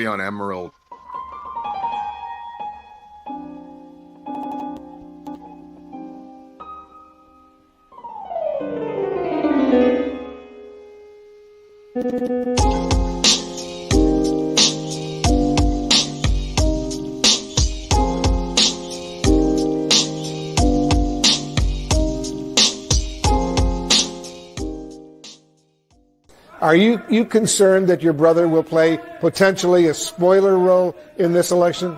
on Emerald. Are you concerned that your brother will play potentially a spoiler role in this election?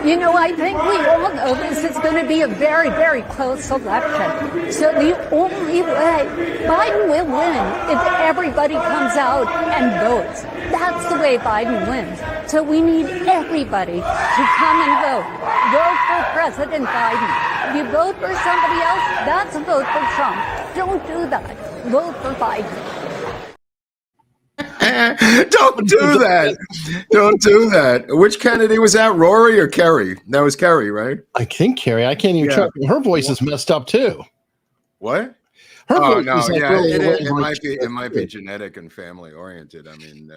You know, I think we all know this is going to be a very, very close election. So the only way Biden will win if everybody comes out and votes. That's the way Biden wins. So we need everybody to come and vote. Vote for President Biden. If you vote for somebody else, that's a vote for Trump. Don't do that. Vote for Biden. Don't do that. Don't do that. Which Kennedy was that, Rory or Kerry? That was Kerry, right? I think Kerry. I can't even check. Her voice is messed up too. What? Her voice no, is like yeah, really it might be genetic and family oriented. I mean,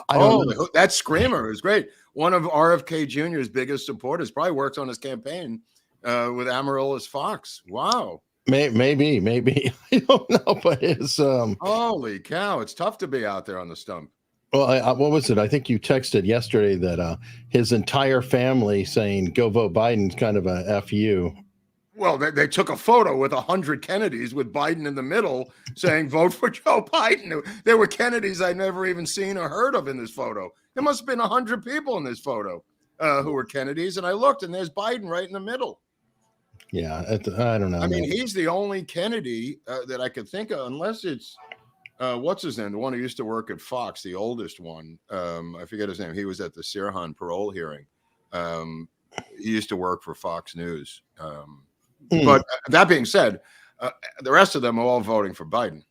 I don't know. That screamer is great. One of RFK Jr.'s biggest supporters probably works on his campaign with Amaryllis Fox. Wow. Maybe. I don't know, but it's holy cow, it's tough to be out there on the stump. Well, what was it? I think you texted yesterday that his entire family saying "Go vote Biden's" kind of a fu. Well, they took a photo with 100 Kennedys with Biden in the middle saying vote for Joe Biden. There were Kennedys I'd never even seen or heard of in this photo. There must have been 100 people in this photo who were Kennedys, and I looked, and there's Biden right in the middle. Yeah, I don't know. I mean, he's the only Kennedy that I could think of, unless it's what's his name, the one who used to work at Fox, the oldest one. I forget his name. He was at the Sirhan parole hearing. He used to work for Fox News. But that being said, the rest of them are all voting for Biden.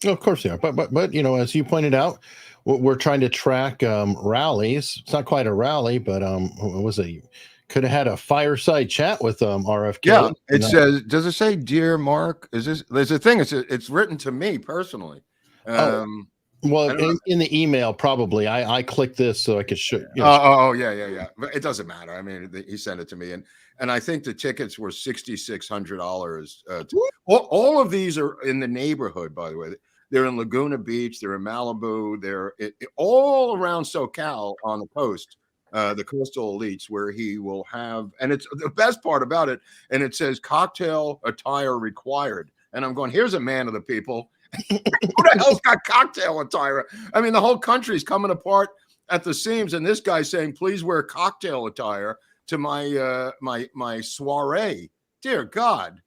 Of course they are. But you know, as you pointed out, we're trying to track rallies. It's not quite a rally, but what was it? Could have had a fireside chat with RFK. Yeah, it says. Does it say, "Dear Mark"? Is this? There's a thing. It's written to me personally. Well, in the email, probably. I clicked this so I could show. You know, yeah. But it doesn't matter. I mean, he sent it to me, and I think the tickets were $6,600. All of these are in the neighborhood, by the way. They're in Laguna Beach. They're in Malibu. They're all around SoCal on the coast. The coastal elites, where he will have, and it's the best part about it, and it says cocktail attire required. And I'm going, here's a man of the people. Who the hell's got cocktail attire? I mean, the whole country's coming apart at the seams, and this guy's saying, please wear cocktail attire to my my soiree. Dear God.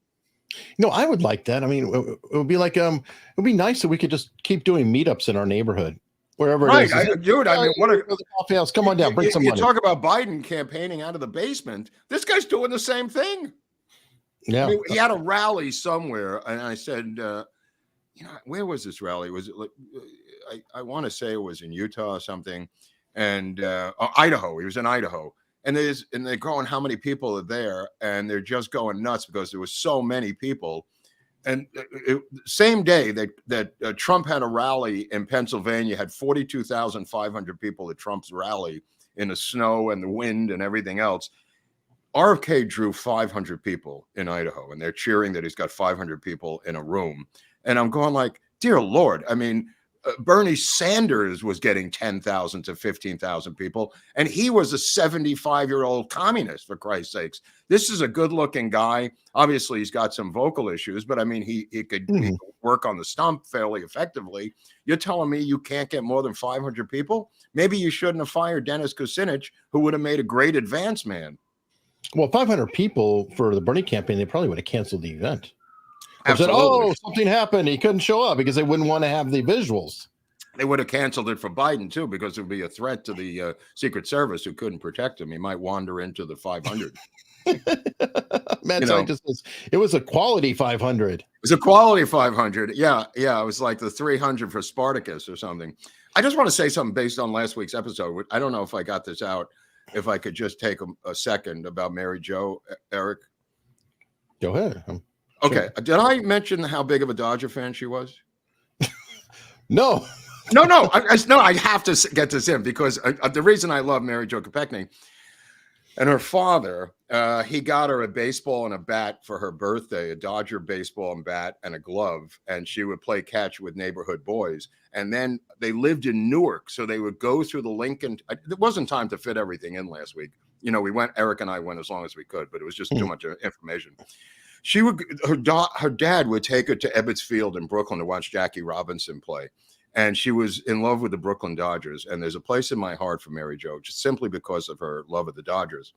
No, I would like that. I mean, it would be like it would be nice if we could just keep doing meetups in our neighborhood. Wherever it is. Dude, I mean, what a coffee house. Come on down, bring some money. You talk about Biden campaigning out of the basement. This guy's doing the same thing. Yeah. I mean, he had a rally somewhere, and I said, where was this rally? Was it like, I want to say it was in Utah or something, and Idaho. He was in Idaho. And they're going, how many people are there? And they're just going nuts because there was so many people. And same day that Trump had a rally in Pennsylvania, had 42,500 people at Trump's rally in the snow and the wind and everything else. RFK drew 500 people in Idaho, and they're cheering that he's got 500 people in a room. And I'm going like, dear Lord, I mean, Bernie Sanders was getting 10,000 to 15,000 people, and he was a 75-year-old communist, for Christ's sakes. This is a good-looking guy. Obviously, he's got some vocal issues, but I mean, he could work on the stump fairly effectively. You're telling me you can't get more than 500 people? Maybe you shouldn't have fired Dennis Kucinich, who would have made a great advance man. Well, 500 people for the Bernie campaign, they probably would have canceled the event. Said, something happened. He couldn't show up because they wouldn't want to have the visuals. They would have canceled it for Biden, too, because it would be a threat to the Secret Service who couldn't protect him. He might wander into the 500. Matt just says, it was a quality 500. It was a quality 500. Yeah. It was like the 300 for Spartacus or something. I just want to say something based on last week's episode. I don't know if I got this out. If I could just take a second about Mary Jo, Eric. Go ahead. Okay. Did I mention how big of a Dodger fan she was? No. No. I have to get this in because the reason I love Mary Jo Kopechne and her father, he got her a baseball and a bat for her birthday, a Dodger baseball and bat and a glove, and she would play catch with neighborhood boys. And then they lived in Newark, so they would go through the Lincoln. It wasn't time to fit everything in last week. We went. Eric and I went as long as we could, but it was just too much information. Her dad would take her to Ebbets Field in Brooklyn to watch Jackie Robinson play. And she was in love with the Brooklyn Dodgers. And there's a place in my heart for Mary Jo, just simply because of her love of the Dodgers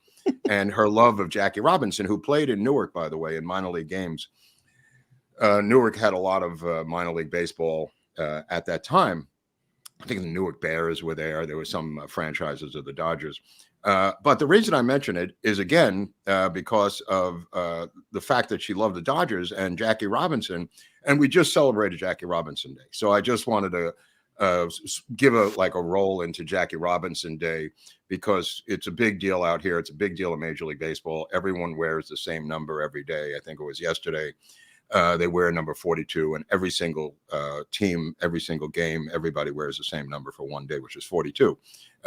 and her love of Jackie Robinson, who played in Newark, by the way, in minor league games. Newark had a lot of minor league baseball at that time. I think the Newark Bears were there. There were some franchises of the Dodgers. But the reason I mention it is, again, because of the fact that she loved the Dodgers and Jackie Robinson. And we just celebrated Jackie Robinson Day. So I just wanted to give a roll into Jackie Robinson Day because it's a big deal out here. It's a big deal in Major League Baseball. Everyone wears the same number every day. I think it was yesterday. They wear number 42, and every single team, every single game, everybody wears the same number for one day, which is 42,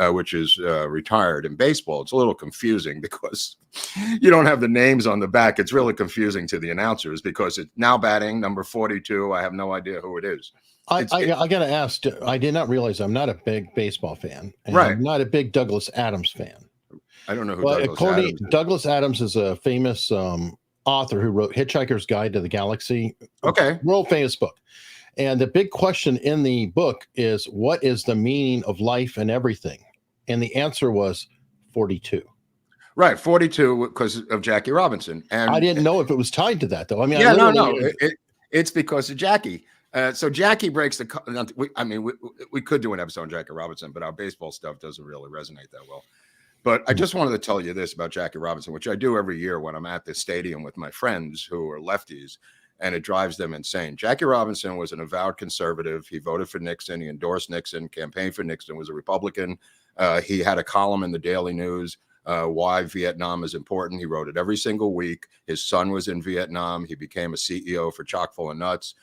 which is retired in baseball. It's a little confusing because you don't have the names on the back. It's really confusing to the announcers because it's now batting number 42. I have no idea who it is. I got to ask, I did not realize I'm not a big baseball fan. And Right. I'm not a big Douglas Adams fan. I don't know who Douglas Adams is a famous author who wrote Hitchhiker's Guide to the Galaxy. Okay. World famous book. And the big question in the book is, what is the meaning of life and everything? And the answer was 42. Right, 42 because of Jackie Robinson. And I didn't know if it was tied to that, though. I mean, yeah, no. It's because of Jackie. So Jackie breaks we could do an episode on Jackie Robinson, but our baseball stuff doesn't really resonate that well. But I just wanted to tell you this about Jackie Robinson, which I do every year when I'm at the stadium with my friends who are lefties, and it drives them insane. Jackie Robinson was an avowed conservative. He voted for Nixon. He endorsed Nixon, campaigned for Nixon, was a Republican. He had a column in the Daily News, why Vietnam is important. He wrote it every single week. His son was in Vietnam. He became a CEO for Chock full of Nuts.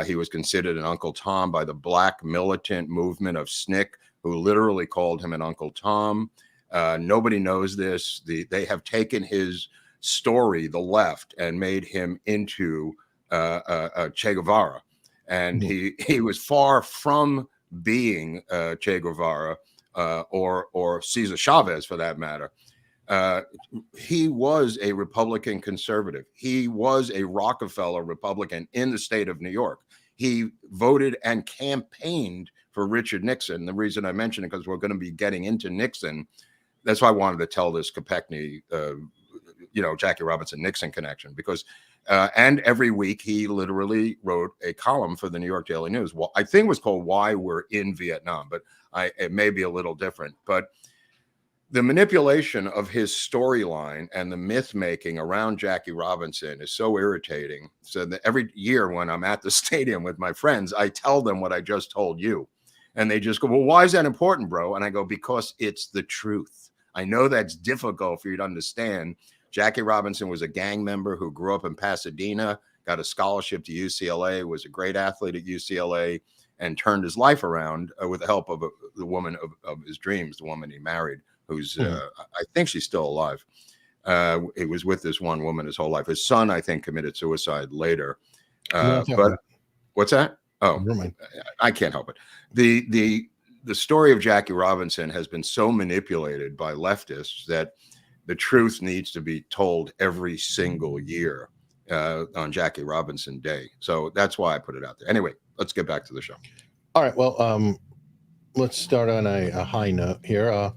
He was considered an Uncle Tom by the black militant movement of SNCC, who literally called him an Uncle Tom. Nobody knows this. They have taken his story, the left, and made him into Che Guevara. And he was far from being Che Guevara or Cesar Chavez, for that matter. He was a Republican conservative. He was a Rockefeller Republican in the state of New York. He voted and campaigned for Richard Nixon. The reason I mention it, because we're going to be getting into Nixon. That's why I wanted to tell this Kopechne, Jackie Robinson Nixon connection, because and every week he literally wrote a column for the New York Daily News. Well, I think it was called "Why We're in Vietnam," but it may be a little different. But the manipulation of his storyline and the myth making around Jackie Robinson is so irritating. So that every year when I'm at the stadium with my friends, I tell them what I just told you, and they just go, "Well, why is that important, bro?" And I go, "Because it's the truth." I know that's difficult for you to understand. Jackie Robinson was a gang member who grew up in Pasadena, got a scholarship to UCLA, was a great athlete at UCLA, and turned his life around with the help of the woman of his dreams, the woman he married, who's, I think she's still alive. He was with this one woman his whole life. His son, I think, committed suicide later. But what's that? Oh, I can't help it. The story of Jackie Robinson has been so manipulated by leftists that the truth needs to be told every single year on Jackie Robinson Day. So that's why I put it out there. Anyway, let's get back to the show. All right. Well, let's start on a high note here.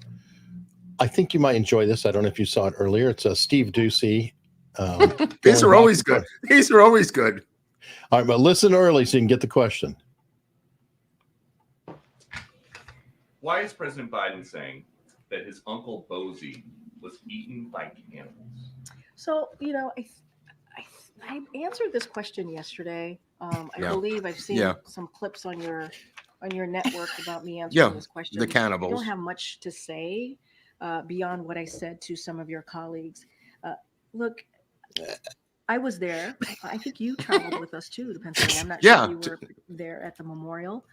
I think you might enjoy this. I don't know if you saw it earlier. It's Steve Ducey. These are always good. These are always good. All right, but listen early so you can get the question. Why is President Biden saying that his uncle Bosie was eaten by cannibals? So, I answered this question yesterday. I believe I've seen some clips on your network about me answering this question. The cannibals. I don't have much to say beyond what I said to some of your colleagues. Look, I was there. I think you traveled with us too to Pennsylvania. I'm not Yeah. sure if you were there at the memorial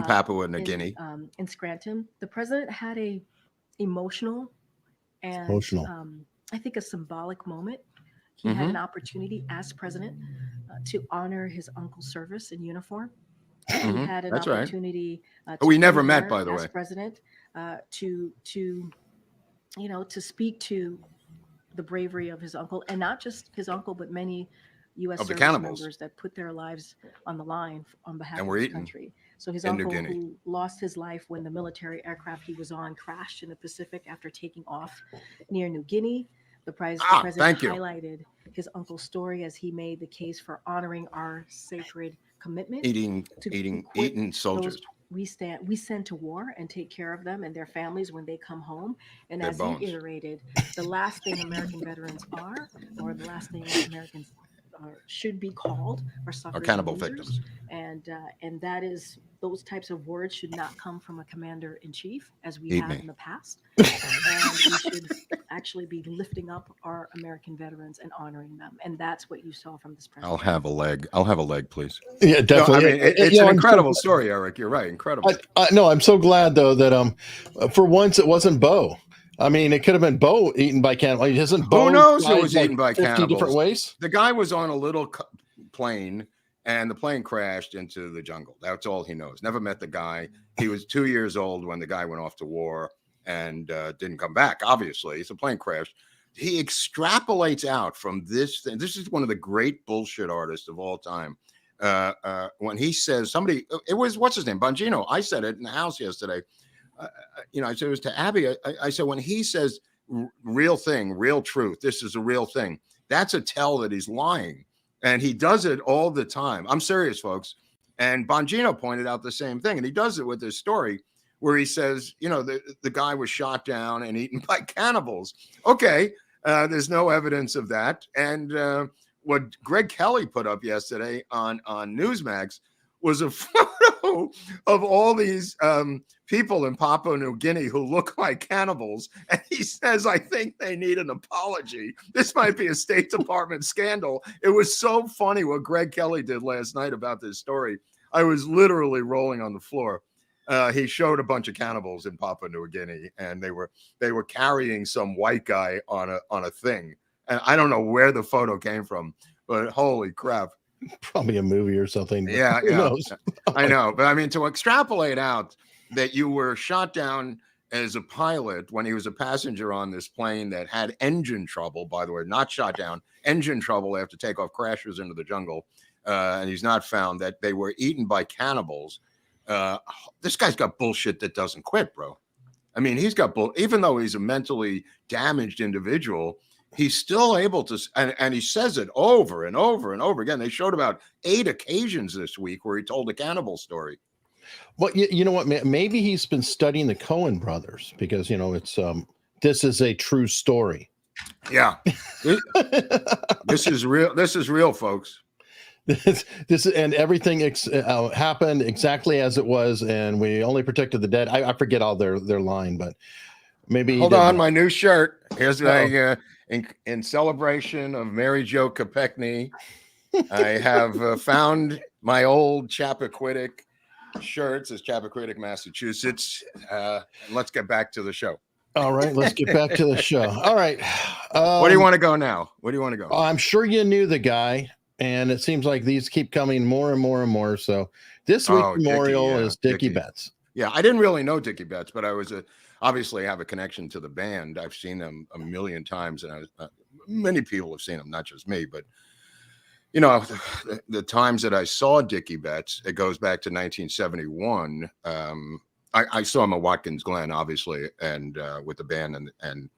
Papua New Guinea. in Scranton. The president had a emotional and I think a symbolic moment. He had an opportunity as president to honor his uncle's service in uniform. He had an opportunity. We never met, by the way. As president, to speak to the bravery of his uncle, and not just his uncle, but many U.S. service members that put their lives on the line on behalf of his country. So his uncle, who lost his life when the military aircraft he was on crashed in the Pacific after taking off near New Guinea. The president highlighted his uncle's story as he made the case for honoring our sacred commitment. Eating soldiers. We send to war and take care of them and their families when they come home. And as he iterated, the last thing American veterans are, or the last thing Americans should be called, are cannibal victims. And that is, those types of words should not come from a commander in chief, as we have in the past. And we should actually be lifting up our American veterans and honoring them. And that's what you saw from this president. I'll have a leg, please. Yeah, definitely. No, I mean, it's an incredible story, Eric. You're right. Incredible. No, I'm so glad though that for once it wasn't Bo. I mean, it could have been Bo eaten by cannibals. Isn't Bo? Who knows it was eaten by 50 cannibals? Different ways. The guy was on a little plane, and the plane crashed into the jungle. That's all he knows. Never met the guy. He was 2 years old when the guy went off to war and didn't come back. Obviously, it's a plane crash. He extrapolates out from this thing. This is one of the great bullshit artists of all time. When he says it was, what's his name? Bongino. I said it in the house yesterday. I said it was to Abby. I said, when he says real thing, real truth, this is a real thing, that's a tell that he's lying. And he does it all the time. I'm serious, folks. And Bongino pointed out the same thing. And he does it with this story where he says, the guy was shot down and eaten by cannibals. Okay. There's no evidence of that. And what Greg Kelly put up yesterday on Newsmax was a photo of all these people in Papua New Guinea who look like cannibals. And he says, I think they need an apology. This might be a State Department scandal. It was so funny what Greg Kelly did last night about this story. I was literally rolling on the floor. He showed a bunch of cannibals in Papua New Guinea, and they were carrying some white guy on a thing. And I don't know where the photo came from, but holy crap. Probably a movie or something. Yeah. I know. But I mean, to extrapolate out that you were shot down as a pilot when he was a passenger on this plane that had engine trouble, by the way, not shot down, engine trouble after takeoff, crashes into the jungle, and he's not found, that they were eaten by cannibals. This guy's got bullshit that doesn't quit, bro. I mean, he's got even though he's a mentally damaged individual, he's still able to, and he says it over and over and over again. They showed about 8 occasions this week where he told a cannibal story. Well, you know what? Maybe he's been studying the Coen brothers because, it's this is a true story. Yeah. This is real. This is real, folks. This and everything happened exactly as it was, and we only protected the dead. I forget all their line, but maybe hold on. My new shirt. Here's my in celebration of Mary Jo Kopechne. I have found my old Chappaquiddick shirts. It's Chappaquiddick, Massachusetts. Let's get back to the show. All right, let's get back to the show. All right. Where do you want to go now? Where do you want to go? I'm sure you knew the guy. And it seems like these keep coming more and more and more. So this week's memorial is Dickie Betts. Yeah, I didn't really know Dickie Betts, but I was obviously have a connection to the band. I've seen them a million times, and many people have seen them, not just me. But the times that I saw Dickie Betts, it goes back to 1971. I saw him at Watkins Glen, obviously, and with the band and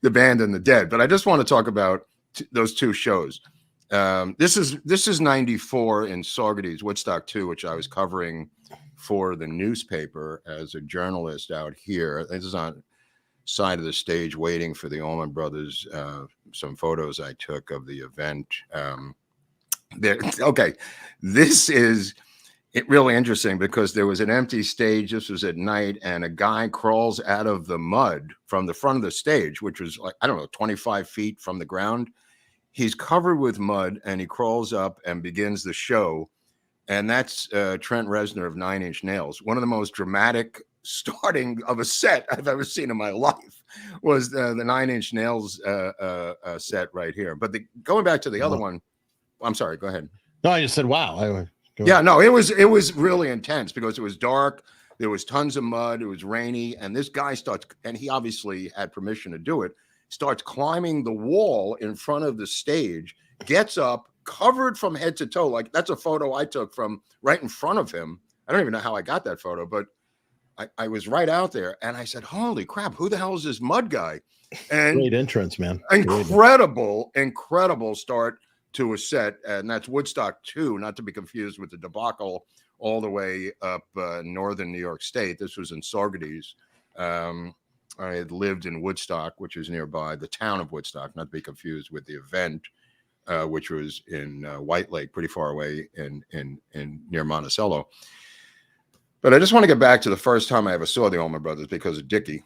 the band and the Dead. But I just want to talk about those two shows. This is 94 in Saugerties, Woodstock 2, which I was covering for the newspaper as a journalist out here. This is on side of the stage waiting for the Allman Brothers. Some photos I took of the event. Okay, this is really interesting because there was an empty stage. This was at night, and a guy crawls out of the mud from the front of the stage, which was 25 feet from the ground. he's covered with mud, and he crawls up and begins the show. And that's Trent Reznor of 9 Inch Nails. One of the most dramatic starting of a set I've ever seen in my life was the 9 Inch Nails set right here. But going back to the other one, I'm sorry, go ahead. No, I just said, wow. Yeah, no, it was really intense because it was dark. There was tons of mud. It was rainy. And this guy starts, and he obviously had permission to do it, starts climbing the wall in front of the stage, gets up, covered from head to toe. Like, that's a photo I took from right in front of him. I don't even know how I got that photo, but I was right out there, and I said, holy crap, who the hell is this mud guy? And great entrance, man. Incredible start to a set. And that's Woodstock 2, not to be confused with the debacle all the way up northern New York State. This was in Saugerties. I had lived in Woodstock, which is nearby, the town of Woodstock, not to be confused with the event, which was in White Lake, pretty far away in near Monticello. But I just want to get back to the first time I ever saw the Allman Brothers because of Dickie.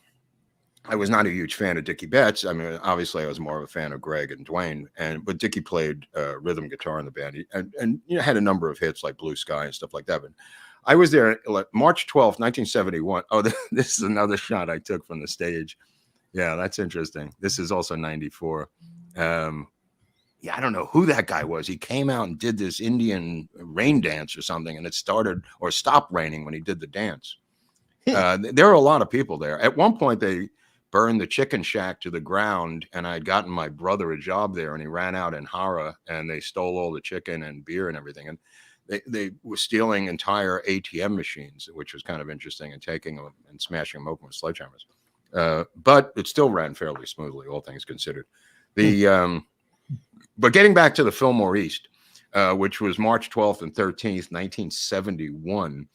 I was not a huge fan of Dickie Betts. I mean, obviously, I was more of a fan of Greg and Dwayne. But Dickie played rhythm guitar in the band, and had a number of hits like Blue Sky and stuff like that. But I was there March 12th, 1971. Oh, this is another shot I took from the stage. Yeah, that's interesting. This is also 94. Yeah, I don't know who that guy was. He came out and did this Indian rain dance or something, and it started or stopped raining when he did the dance. There were a lot of people there. At one point, they burned the chicken shack to the ground, and I had gotten my brother a job there, and he ran out in Hara, and they stole all the chicken and beer and everything. And they were stealing entire ATM machines, which was kind of interesting, and taking them and smashing them open with sledgehammers. But it still ran fairly smoothly, all things considered. But getting back to the Filmore East, which was March 12th and 13th, 1971,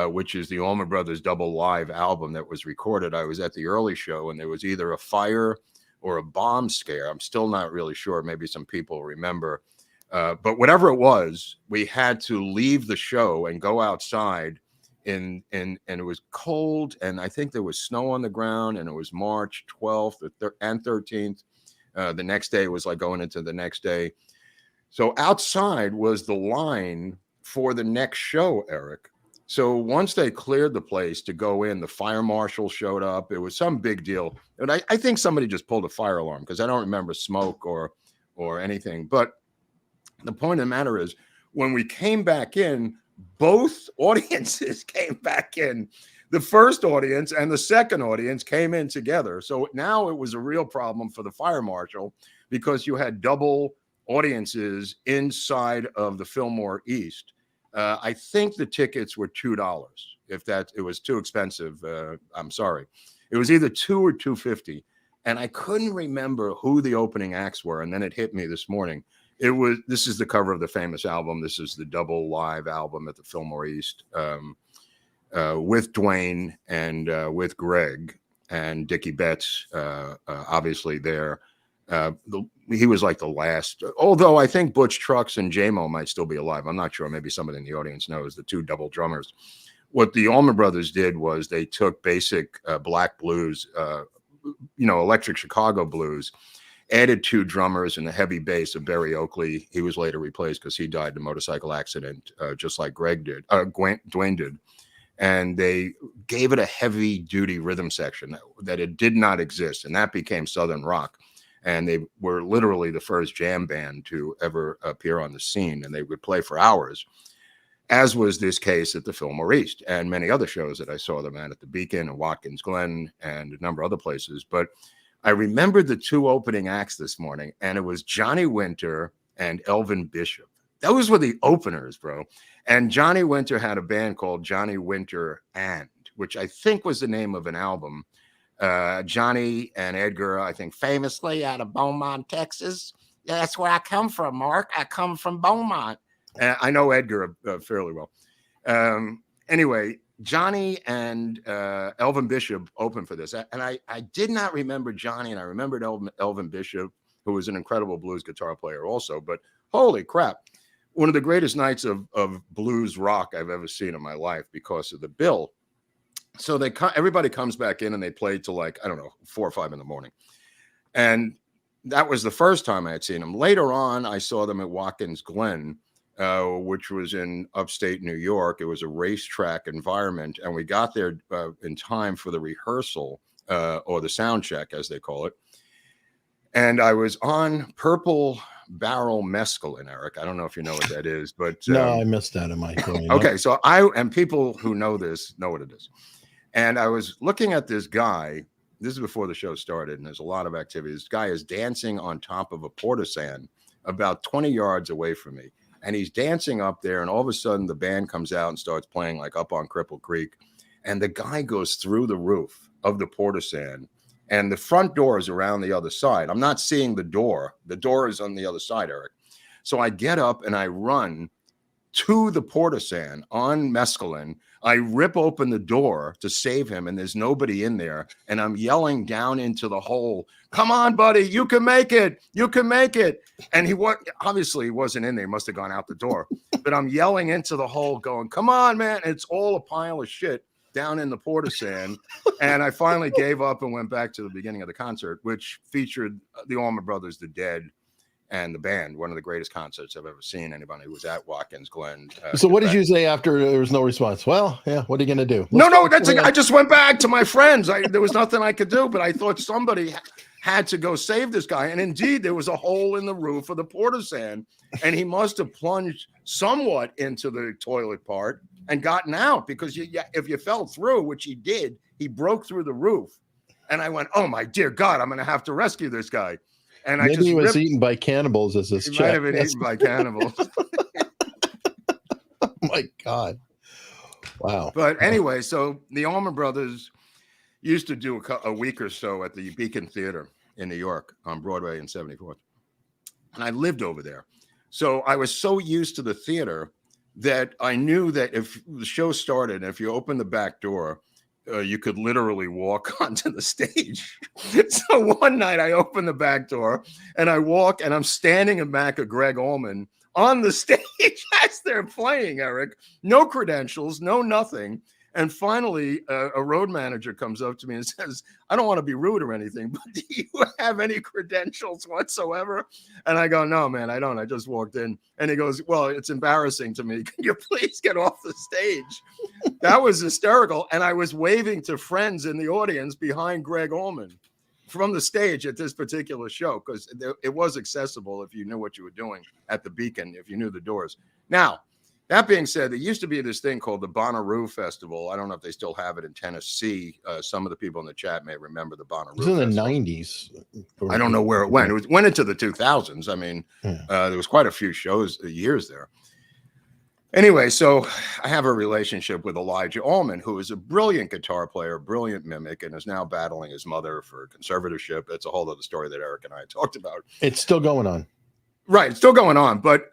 which is the Allman Brothers double live album that was recorded. I was at the early show, and there was either a fire or a bomb scare. I'm still not really sure. Maybe some people remember. But whatever it was, we had to leave the show and go outside, and it was cold, and I think there was snow on the ground, and it was March 12th and 13th. The next day was like going into the next day. So outside was the line for the next show, Eric. So once they cleared the place to go in, the fire marshal showed up. It was some big deal. And I think somebody just pulled a fire alarm because I don't remember smoke or anything. But the point of the matter is, when we came back in, both audiences came back in. The first audience and the second audience came in together. So now it was a real problem for the fire marshal because you had double audiences inside of the Filmore East. I think the tickets were $2. It was too expensive, I'm sorry. It was either $2 or $2.50. And I couldn't remember who the opening acts were. And then it hit me this morning. This is the cover of the famous album. This is the double live album at the Filmore East. With Dwayne and with Greg and Dickie Betts, obviously there. He was like the last, although I think Butch Trucks and J-Mo might still be alive. I'm not sure. Maybe somebody in the audience knows, the two double drummers. What the Allman Brothers did was they took basic black blues, electric Chicago blues, added two drummers and a heavy bass of Barry Oakley. He was later replaced because he died in a motorcycle accident, just like Dwayne did. And they gave it a heavy duty rhythm section that it did not exist. And that became Southern rock. And they were literally the first jam band to ever appear on the scene. And they would play for hours, as was this case at the Filmore East and many other shows that I saw them at the Beacon and Watkins Glen and a number of other places. But I remembered the two opening acts this morning, and it was Johnny Winter and Elvin Bishop. Those were the openers, bro. And Johnny Winter had a band called Johnny Winter and, which I think was the name of an album. Johnny and Edgar, I think, famously out of Beaumont, Texas. Yeah, that's where I come from, Mark. I come from Beaumont. I know Edgar fairly well. Anyway, Johnny and Elvin Bishop opened for this. And I did not remember Johnny, and I remembered Elvin Bishop, who was an incredible blues guitar player also. But holy crap, one of the greatest nights of blues rock I've ever seen in my life because of the bill. So everybody comes back in, and they played till 4 or 5 in the morning. And that was the first time I had seen them. Later on, I saw them at Watkins Glen, which was in upstate New York. It was a racetrack environment, and we got there in time for the rehearsal or the sound check, as they call it. And I was on Purple Barrel Mescaline, Eric. I don't know if you know what that is, but no, I missed that in my growing okay. up. So and people who know this know what it is. And I was looking at this guy. This is before the show started, and there's a lot of activity. This guy is dancing on top of a portisane about 20 yards away from me. And he's dancing up there, and all of a sudden the band comes out and starts playing like Up on Cripple Creek. And the guy goes through the roof of the portisane, and the front door is around the other side. I'm not seeing the door. The door is on the other side, Eric. So I get up and I run to the portisane on mescaline. I rip open the door to save him, and there's nobody in there. And I'm yelling down into the hole, "Come on, buddy, you can make it. You can make it." And obviously he wasn't in there. He must have gone out the door. But I'm yelling into the hole going, "Come on, man." And it's all a pile of shit down in the portisane. And I finally gave up and went back to the beginning of the concert, which featured the Allman Brothers, The Dead, and the band. One of the greatest concerts I've ever seen. Anybody who was at Watkins Glen. So what did you say after there was no response? Well, yeah, what are you going to do? No, I just went back to my friends. There was nothing I could do, but I thought somebody had to go save this guy. And indeed, there was a hole in the roof of the portisane, and he must have plunged somewhat into the toilet part and gotten out, because if you fell through, which he did, he broke through the roof. And I went, "Oh my dear God, I'm going to have to rescue this guy." And maybe he was eaten by cannibals as this check. Might have been eaten by cannibals. Oh my God. Wow. But anyway, so the Allman Brothers used to do a week or so at the Beacon Theater in New York on Broadway and 74th. And I lived over there. So I was so used to the theater that I knew that if the show started, if you open the back door, you could literally walk onto the stage. So one night I opened the back door and I walk, and I'm standing in back of Greg Allman on the stage as they're playing, Eric. No credentials, no nothing. And finally, a road manager comes up to me and says, "I don't want to be rude or anything, but do you have any credentials whatsoever?" And I go, "No, man, I don't. I just walked in." And he goes, "Well, it's embarrassing to me. Can you please get off the stage?" That was hysterical. And I was waving to friends in the audience behind Greg Allman from the stage at this particular show, because it was accessible if you knew what you were doing at the Beacon, if you knew the doors. Now, that being said, there used to be this thing called the Bonnaroo Festival. I don't know if they still have it in Tennessee. Some of the people in the chat may remember the Bonnaroo Festival. It was in the 90s. I don't know where it went. It went into the 2000s. I mean, there was quite a few years there. Anyway, so I have a relationship with Elijah Allman, who is a brilliant guitar player, brilliant mimic, and is now battling his mother for conservatorship. That's a whole other story that Eric and I talked about. It's still going on. Right, it's still going on, but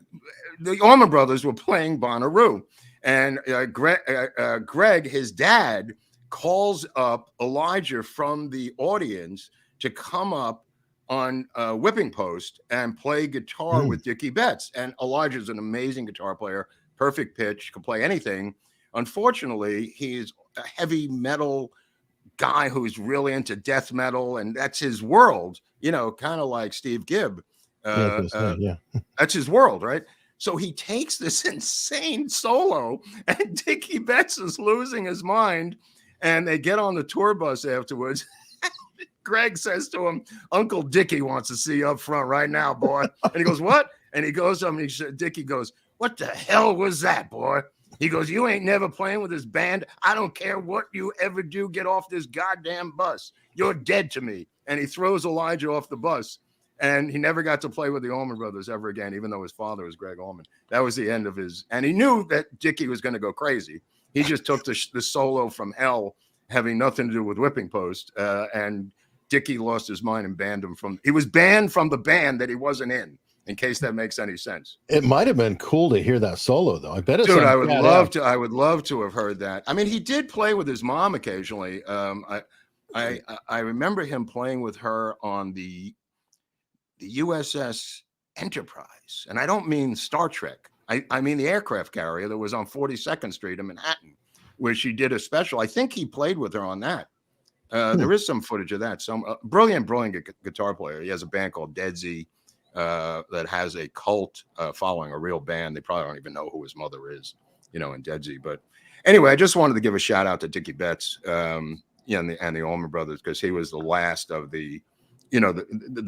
the Allman Brothers were playing Bonnaroo, and Greg, his dad, calls up Elijah from the audience to come up on a whipping post and play guitar with Dickie Betts. And Elijah's an amazing guitar player, perfect pitch, can play anything. Unfortunately, he's a heavy metal guy who's really into death metal, and that's his world, kind of like Steve Gibb. That's his world, right? So he takes this insane solo, and Dickie Betts is losing his mind, and they get on the tour bus afterwards. Greg says to him, "Uncle Dickie wants to see you up front right now, boy." And he goes, "What?" And he goes up, and Dickie goes, "What the hell was that, boy?" He goes, "You ain't never playing with this band. I don't care what you ever do. Get off this goddamn bus. You're dead to me." And he throws Elijah off the bus. And he never got to play with the Allman Brothers ever again, even though his father was Greg Allman. That was the end of his. And he knew that Dickie was going to go crazy. He just took the solo from hell, having nothing to do with whipping post. And Dickie lost his mind and banned him from. He was banned from the band that he wasn't in case that makes any sense. It might have been cool to hear that solo, though. I bet it's. Dude, I would love to. I would love to have heard that. I mean, he did play with his mom occasionally. I remember him playing with her on the USS Enterprise. And I don't mean Star Trek. I mean the aircraft carrier that was on 42nd Street in Manhattan, where she did a special. I think he played with her on that. There is some footage of that. Some brilliant guitar player. He has a band called Dead Z that has a cult following, a real band. They probably don't even know who his mother is, in Dead Z. But anyway, I just wanted to give a shout out to Dickie Betts, and the Allman Brothers, because he was the last of the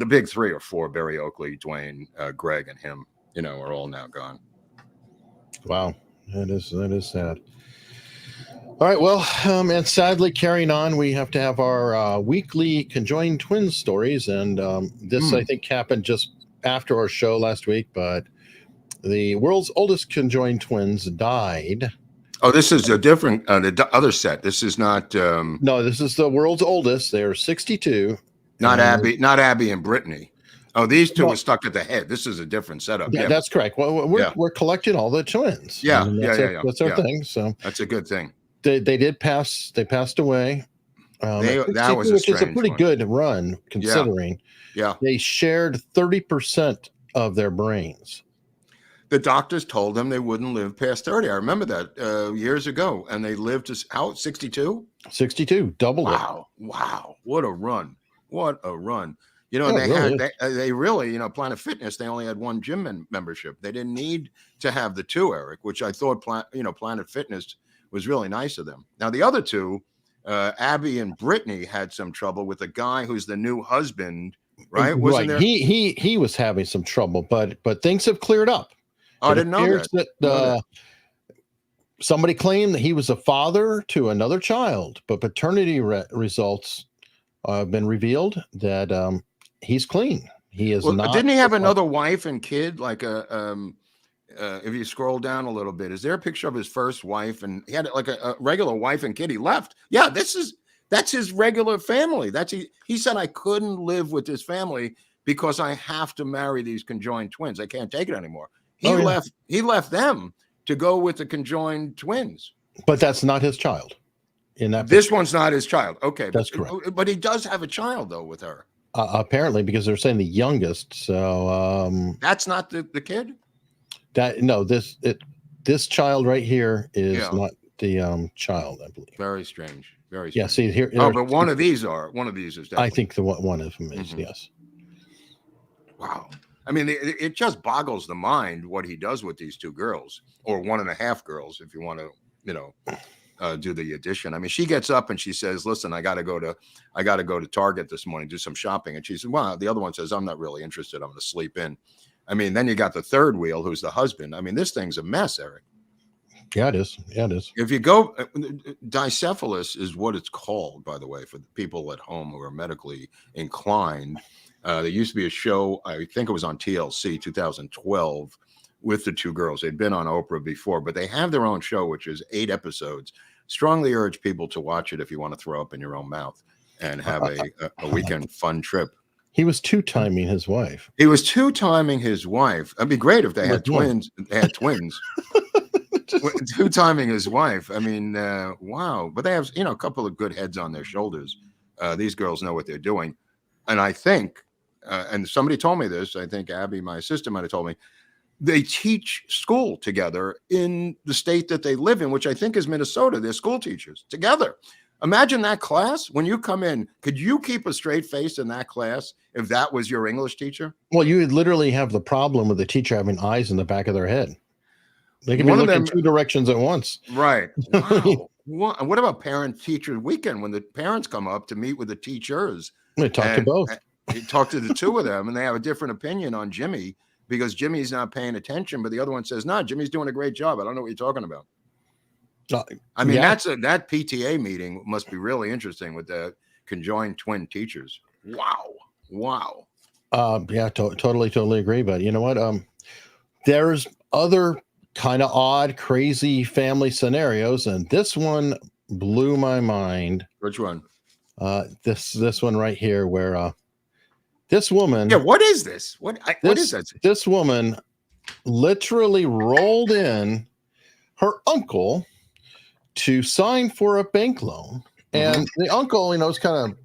big 3 or 4, Barry Oakley, Dwayne, Greg, and him, are all now gone. Wow. That is sad. All right. Well, and sadly, carrying on, we have to have our weekly conjoined twins stories. And this, I think, happened just after our show last week, but the world's oldest conjoined twins died. Oh, this is a different, the other set. This is not. No, this is the world's oldest. They are 62. Not Abby and Brittany. Oh, these two were stuck at the head. This is a different setup. Yeah, that's correct. Well, we're collecting all the twins. Yeah, that's our thing. So that's a good thing. They did pass. They passed away. That was which is a pretty good run considering. Yeah. They shared 30% of their brains. The doctors told them they wouldn't live past 30. I remember that years ago, and they lived to 62. 62, doubled it. Wow! What a run! What a run! They really, Planet Fitness, they only had one gym membership. They didn't need to have the 2, Eric, which I thought, Planet Fitness was really nice of them. Now, the other 2, Abby and Brittany, had some trouble with the guy who's the new husband, right? Wasn't there? He was having some trouble, but things have cleared up. Oh, I didn't know that. Somebody claimed that he was a father to another child, but paternity results have been revealed that he's clean. He is not. Didn't he have another wife and kid? Like if you scroll down a little bit, is there a picture of his first wife? And he had like a regular wife and kid. He left. Yeah, that's his regular family. He said, I couldn't live with this family because I have to marry these conjoined twins. I can't take it anymore. He left them to go with the conjoined twins. But that's not his child. This one's not his child. Okay, that's correct. But he does have a child though with her. Apparently, because they're saying the youngest. So that's not the kid. This child right here is not the child, I believe. Very strange. Very strange. Yeah. See here. But one of these is. Definitely. I think one of them is. Yes. Wow. I mean, it just boggles the mind what he does with these 2 girls, or 1.5 girls, if you want to, do the addition. I mean, she gets up and she says, "Listen, I got to go to Target this morning, do some shopping." And she said, "Well," the other one says, "I'm not really interested. I'm going to sleep in." I mean, then you got the third wheel, who's the husband. I mean, this thing's a mess, Eric. Yeah, it is. Yeah, it is. If you go, dicephalus is what it's called, by the way, for the people at home who are medically inclined. There used to be a show, I think it was on TLC 2012, with the 2 girls. They'd been on Oprah before, but they have their own show, which is 8 episodes. Strongly urge people to watch it if you want to throw up in your own mouth and have a weekend fun trip. He was 2-timing his wife. It'd be great if they had twins. They had twins. 2-timing his wife. I mean, wow. But they have, a couple of good heads on their shoulders. These girls know what they're doing. And I think, and somebody told me this, I think Abby, my assistant, might have told me, they teach school together in the state that they live in, which I think is Minnesota. They're school teachers together. Imagine that class. When you come in, could you keep a straight face in that class if that was your English teacher? Well, you would literally have the problem with the teacher having eyes in the back of their head. They can be looking 2 directions at once. Right. Wow. What about parent-teacher weekend when the parents come up to meet with the teachers? They talk to both. You talk to the 2 of them, and they have a different opinion on Jimmy because Jimmy's not paying attention, but the other one says, "No, Jimmy's doing a great job. I don't know what you're talking about." I mean, that PTA meeting must be really interesting with the conjoined twin teachers. Wow. Yeah, totally agree. But you know what? There's other kind of odd, crazy family scenarios, and this one blew my mind. Which one? This one right here, where this woman. Yeah, what is this? What is that? This woman literally rolled in her uncle to sign for a bank loan, and the uncle, is kind of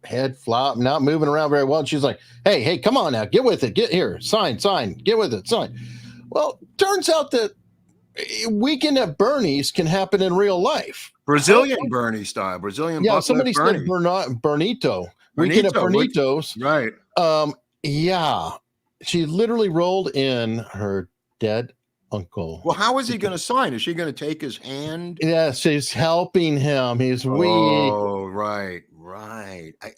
head flop, not moving around very well. And she's like, "Hey, come on now, get with it, get here, sign, get with it, sign." Well, turns out that Weekend at Bernie's can happen in real life. Brazilian Bernie style. Brazilian. Yeah, somebody Bernie. said Bernito. Weekend at Bernito's. Right. Yeah. She literally rolled in her dead uncle. Well, how is he going to sign? Is she going to take his hand? Yes, she's helping him. He's weak. Oh, right.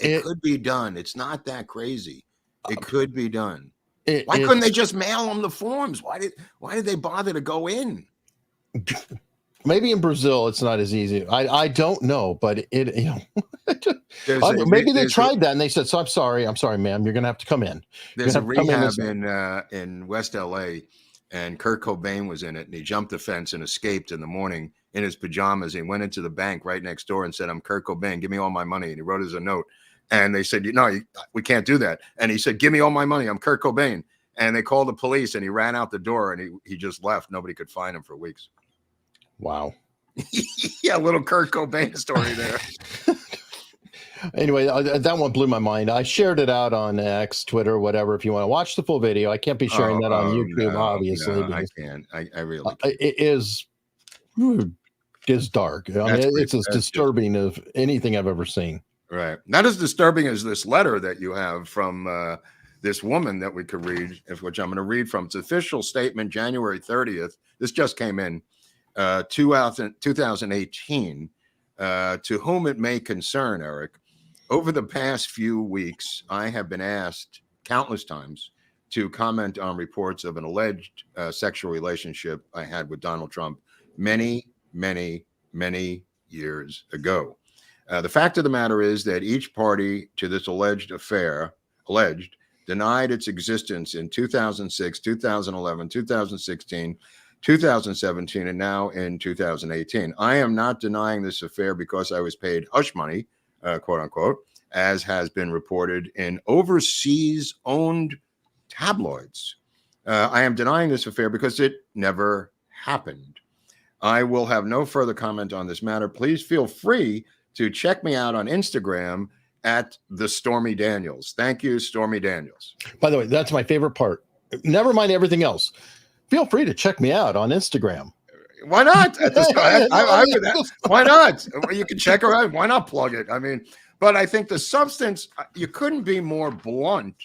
It could be done. It's not that crazy. It could be done. Why couldn't they just mail them the forms? Why did they bother to go in? Maybe in Brazil it's not as easy. I don't know, but maybe they tried that and they said, "So I'm sorry, ma'am. You're gonna have to come in." There's a rehab in West LA, and Kurt Cobain was in it, and he jumped the fence and escaped in the morning in his pajamas. He went into the bank right next door and said, "I'm Kurt Cobain. Give me all my money." And he wrote us a note. And they said, "No, we can't do that." And he said, "Give me all my money. I'm Kurt Cobain." And they called the police, and he ran out the door, and he just left. Nobody could find him for weeks. Wow. Yeah, little Kurt Cobain story there. Anyway, that one blew my mind. I shared it out on X, Twitter, whatever. If you want to watch the full video, I can't be sharing that on YouTube, obviously. No, I can't. I really can't. It is dark. I mean, it's as disturbing as anything I've ever seen. Right. Not as disturbing as this letter that you have from this woman that we could read, which I'm going to read from. It's official statement, January 30th. This just came in 2018. To whom it may concern, Eric, over the past few weeks, I have been asked countless times to comment on reports of an alleged sexual relationship I had with Donald Trump many, many, many years ago. The fact of the matter is that each party to this alleged affair, denied its existence in 2006, 2011, 2016, 2017, and now in 2018. I am not denying this affair because I was paid hush money, quote unquote, as has been reported in overseas-owned tabloids. I am denying this affair because it never happened. I will have no further comment on this matter. Please feel free to check me out on Instagram at the Stormy Daniels. Thank you, Stormy Daniels. By the way, that's my favorite part. Never mind everything else. Feel free to check me out on Instagram. Why not? Why not? You can check her out. Why not plug it? I mean, but I think the substance, you couldn't be more blunt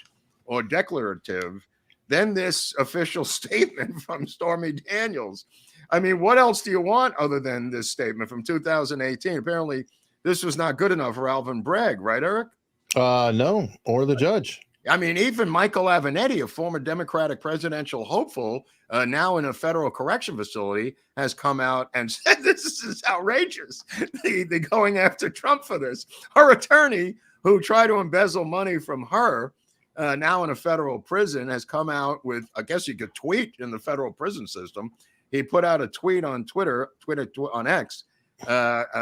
or declarative than this official statement from Stormy Daniels. I mean, what else do you want other than this statement from 2018? Apparently, this was not good enough for Alvin Bragg, right, Eric? No, or the judge. I mean, even Michael Avenatti, a former Democratic presidential hopeful, now in a federal correction facility, has come out and said this is outrageous. They're going after Trump for this. Her attorney, who tried to embezzle money from her, now in a federal prison, has come out with, I guess you could tweet in the federal prison system. He put out a tweet on Twitter on X,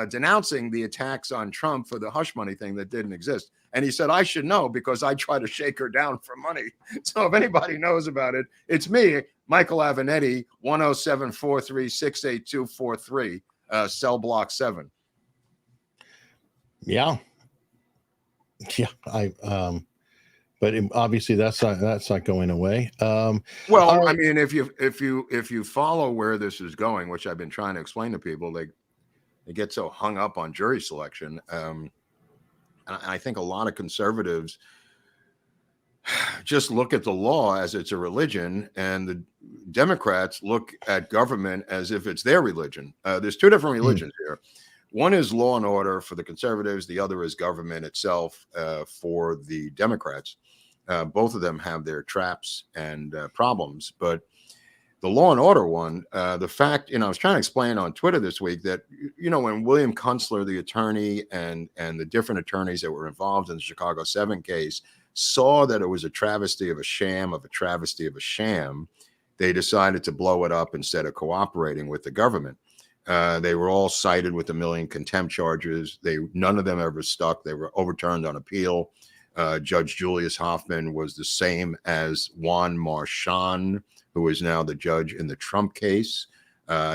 denouncing the attacks on Trump for the hush money thing that didn't exist. And he said, I should know because I try to shake her down for money. So if anybody knows about it, it's me, Michael Avenatti, 107-436-8243, cell block 7. Yeah. But obviously that's not going away. I mean, if you follow where this is going, which I've been trying to explain to people, they get so hung up on jury selection. I think a lot of conservatives just look at the law as it's a religion, and the Democrats look at government as if it's their religion. There's two different religions here. One is law and order for the conservatives. The other is government itself for the Democrats. Both of them have their traps and problems, but the law and order one, the fact, I was trying to explain on Twitter this week that, when William Kunstler, the attorney, and the different attorneys that were involved in the Chicago 7 case saw that it was a travesty of a sham, they decided to blow it up instead of cooperating with the government. They were all cited with 1 million contempt charges. None of them ever stuck. They were overturned on appeal. Judge Julius Hoffman was the same as Juan Marchand, who is now the judge in the Trump case.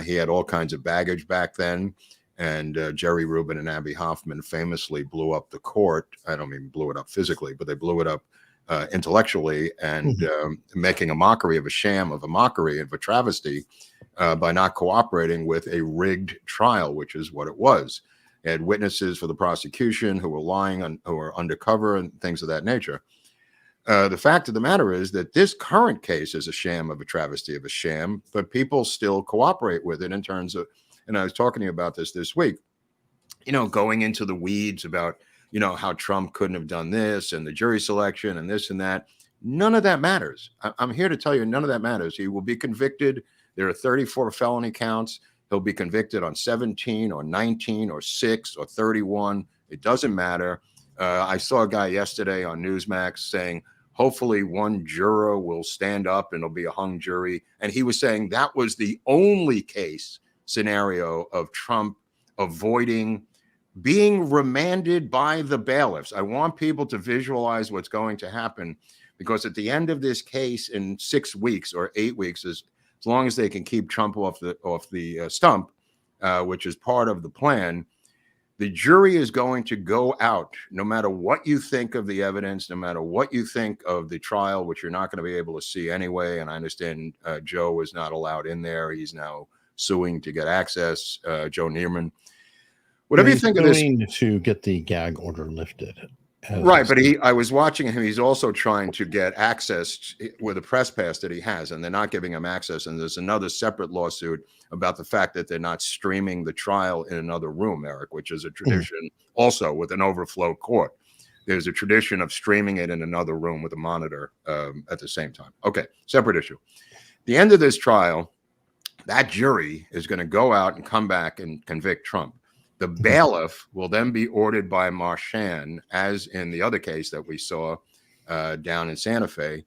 He had all kinds of baggage back then. And Jerry Rubin and Abby Hoffman famously blew up the court. I don't mean blew it up physically, but they blew it up intellectually and making a mockery of a sham, of a mockery, of a travesty by not cooperating with a rigged trial, which is what it was. It had witnesses for the prosecution who were lying, who were undercover and things of that nature. The fact of the matter is that this current case is a sham of a travesty of a sham, but people still cooperate with it in terms of, and I was talking to you about this week, going into the weeds about, how Trump couldn't have done this and the jury selection and this and that. None of that matters. I'm here to tell you, none of that matters. He will be convicted. There are 34 felony counts. He'll be convicted on 17 or 19 or 6 or 31. It doesn't matter. I saw a guy yesterday on Newsmax saying, hopefully one juror will stand up and it'll be a hung jury. And he was saying that was the only case scenario of Trump avoiding being remanded by the bailiffs. I want people to visualize what's going to happen, because at the end of this case in 6 weeks or 8 weeks, as long as they can keep Trump off the stump, which is part of the plan, the jury is going to go out, no matter what you think of the evidence, no matter what you think of the trial, which you're not going to be able to see anyway. And I understand Joe is not allowed in there. He's now suing to get access, Joe Neerman. Whatever you think of this, to get the gag order lifted, right? But I was watching him. He's also trying to get access with a press pass that he has, and they're not giving him access. And there's another separate lawsuit about the fact that they're not streaming the trial in another room, Eric, which is a tradition also with an overflow court. There's a tradition of streaming it in another room with a monitor at the same time. Okay, separate issue. The end of this trial, that jury is going to go out and come back and convict Trump. The bailiff will then be ordered by Marchand, as in the other case that we saw down in Santa Fe,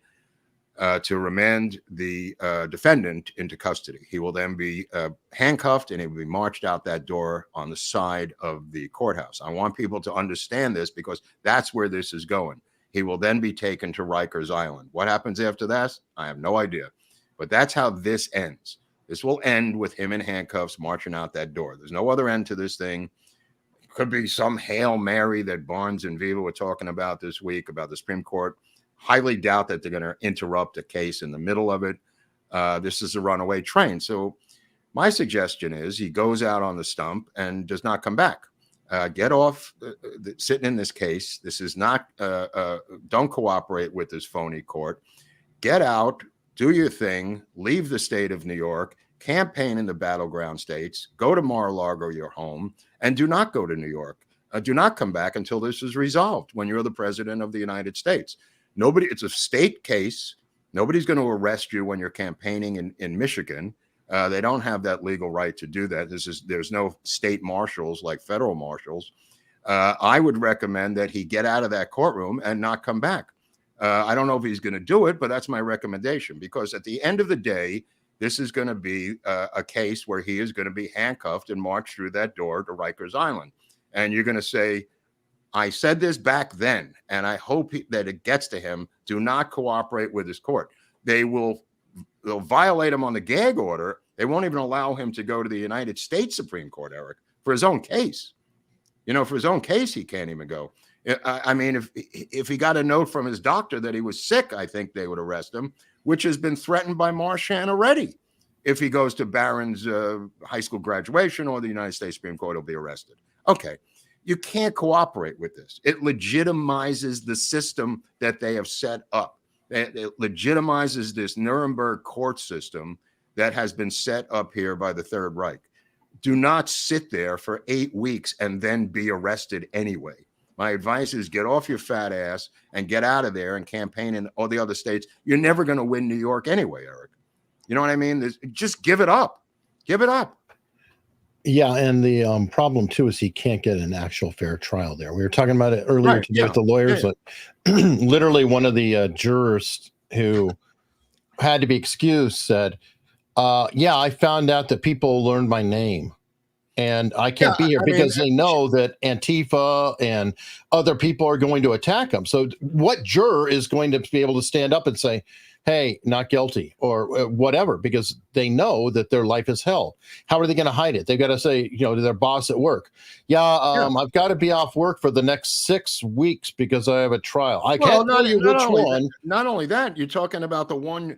to remand the defendant into custody. He will then be handcuffed and he will be marched out that door on the side of the courthouse. I want people to understand this, because that's where this is going. He will then be taken to Rikers Island. What happens after that? I have no idea. But that's how this ends. This will end with him in handcuffs marching out that door. There's no other end to this thing. It could be some Hail Mary that Barnes and Viva were talking about this week about the Supreme Court. Highly doubt that they're going to interrupt a case in the middle of it. This is a runaway train. So my suggestion is he goes out on the stump and does not come back. Get off sitting in this case. This is not, don't cooperate with this phony court. Get out. Do your thing, leave the state of New York, campaign in the battleground states, go to Mar-a-Lago, your home, and do not go to New York. Do not come back until this is resolved when you're the president of the United States. It's a state case. Nobody's going to arrest you when you're campaigning in Michigan. They don't have that legal right to do that. There's no state marshals like federal marshals. I would recommend that he get out of that courtroom and not come back. I don't know if he's going to do it, but that's my recommendation, because at the end of the day, this is going to be a case where he is going to be handcuffed and marched through that door to Rikers Island. And you're going to say, I said this back then, and I hope that it gets to him. Do not cooperate with his court. They'll violate him on the gag order. They won't even allow him to go to the United States Supreme Court, Eric, for his own case. For his own case, he can't even go. I mean, if he got a note from his doctor that he was sick, I think they would arrest him, which has been threatened by Marchand already. If he goes to Barron's high school graduation or the United States Supreme Court, he'll be arrested. Okay, you can't cooperate with this. It legitimizes the system that they have set up. It legitimizes this Nuremberg court system that has been set up here by the Third Reich. Do not sit there for 8 weeks and then be arrested anyway. My advice is get off your fat ass and get out of there and campaign in all the other states. You're never going to win New York anyway, Eric. You know what I mean? Just give it up. Give it up. Yeah, and the problem, too, is he can't get an actual fair trial there. We were talking about it earlier today with the lawyers. Yeah. Like, literally, one of the jurors who had to be excused said, yeah, I found out that people learned my name. and I can't be here because they know that Antifa and other people are going to attack him. So what juror is going to be able to stand up and say, hey, not guilty or whatever, because they know that their life is hell. How are they going to hide it? They've got to say, to their boss at work, I've got to be off work for the next 6 weeks because I have a trial. I can't tell you which one. Not only that, you're talking about the one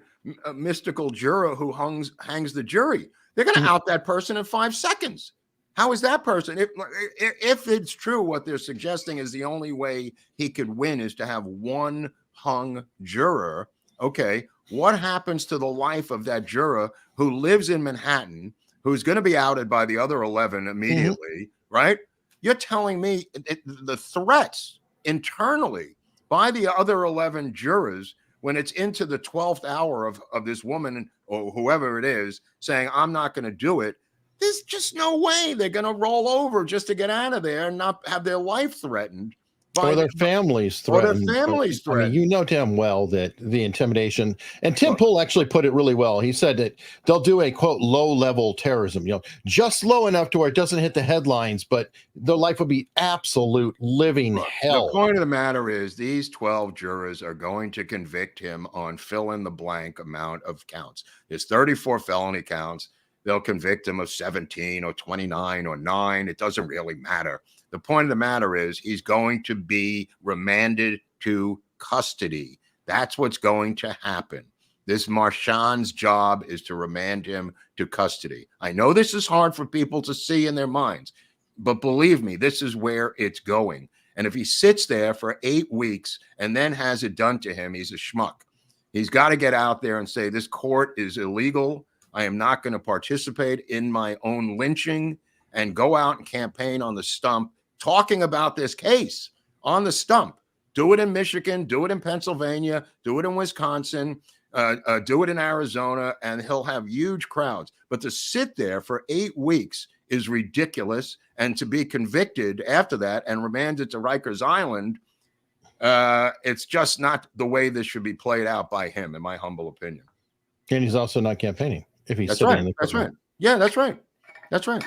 mystical juror who hangs the jury. They're going to out that person in 5 seconds. How is that person? If it's true, what they're suggesting is the only way he could win is to have one hung juror. Okay, what happens to the life of that juror who lives in Manhattan, who's going to be outed by the other 11 immediately, right? You're telling me the threats internally by the other 11 jurors when it's into the 12th hour of this woman or whoever it is saying, I'm not going to do it. There's just no way they're going to roll over just to get out of there and not have their life threatened. Or their families threatened. I mean, you know damn well that the intimidation, and Tim Pool actually put it really well. He said that they'll do a, quote, low-level terrorism, just low enough to where it doesn't hit the headlines, but their life will be absolute living hell. The point of the matter is these 12 jurors are going to convict him on fill-in-the-blank amount of counts. There's 34 felony counts. They'll convict him of 17 or 29 or 9. It doesn't really matter. The point of the matter is he's going to be remanded to custody. That's what's going to happen. This Marchand's job is to remand him to custody. I know this is hard for people to see in their minds, but believe me, this is where it's going. And if he sits there for 8 weeks and then has it done to him, he's a schmuck. He's got to get out there and say, this court is illegal. I am not going to participate in my own lynching, and go out and campaign on the stump talking about this case on the stump. Do it in Michigan, do it in Pennsylvania, do it in Wisconsin, do it in Arizona, and he'll have huge crowds. But to sit there for 8 weeks is ridiculous. And to be convicted after that and remanded to Rikers Island, it's just not the way this should be played out by him, in my humble opinion. And he's also not campaigning. If he's That's sitting right. in the That's right. Yeah, that's right. That's right.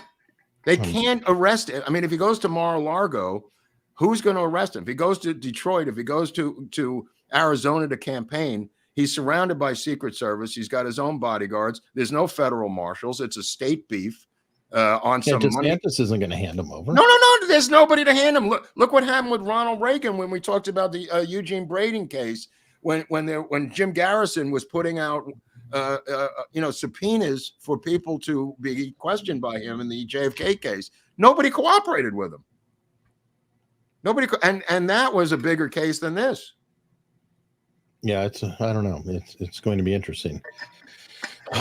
They can't arrest him. I mean, if he goes to Mar-a-Lago, who's going to arrest him? If he goes to Detroit, if he goes to Arizona to campaign, he's surrounded by Secret Service. He's got his own bodyguards. There's no federal marshals. It's a state beef on some money. DeSantis isn't going to hand him over. No. There's nobody to hand him. Look what happened with Ronald Reagan when we talked about the Eugene Braden case. When Jim Garrison was putting out subpoenas for people to be questioned by him in the JFK case, nobody cooperated with him. And that was a bigger case than this. Yeah, I don't know. It's going to be interesting.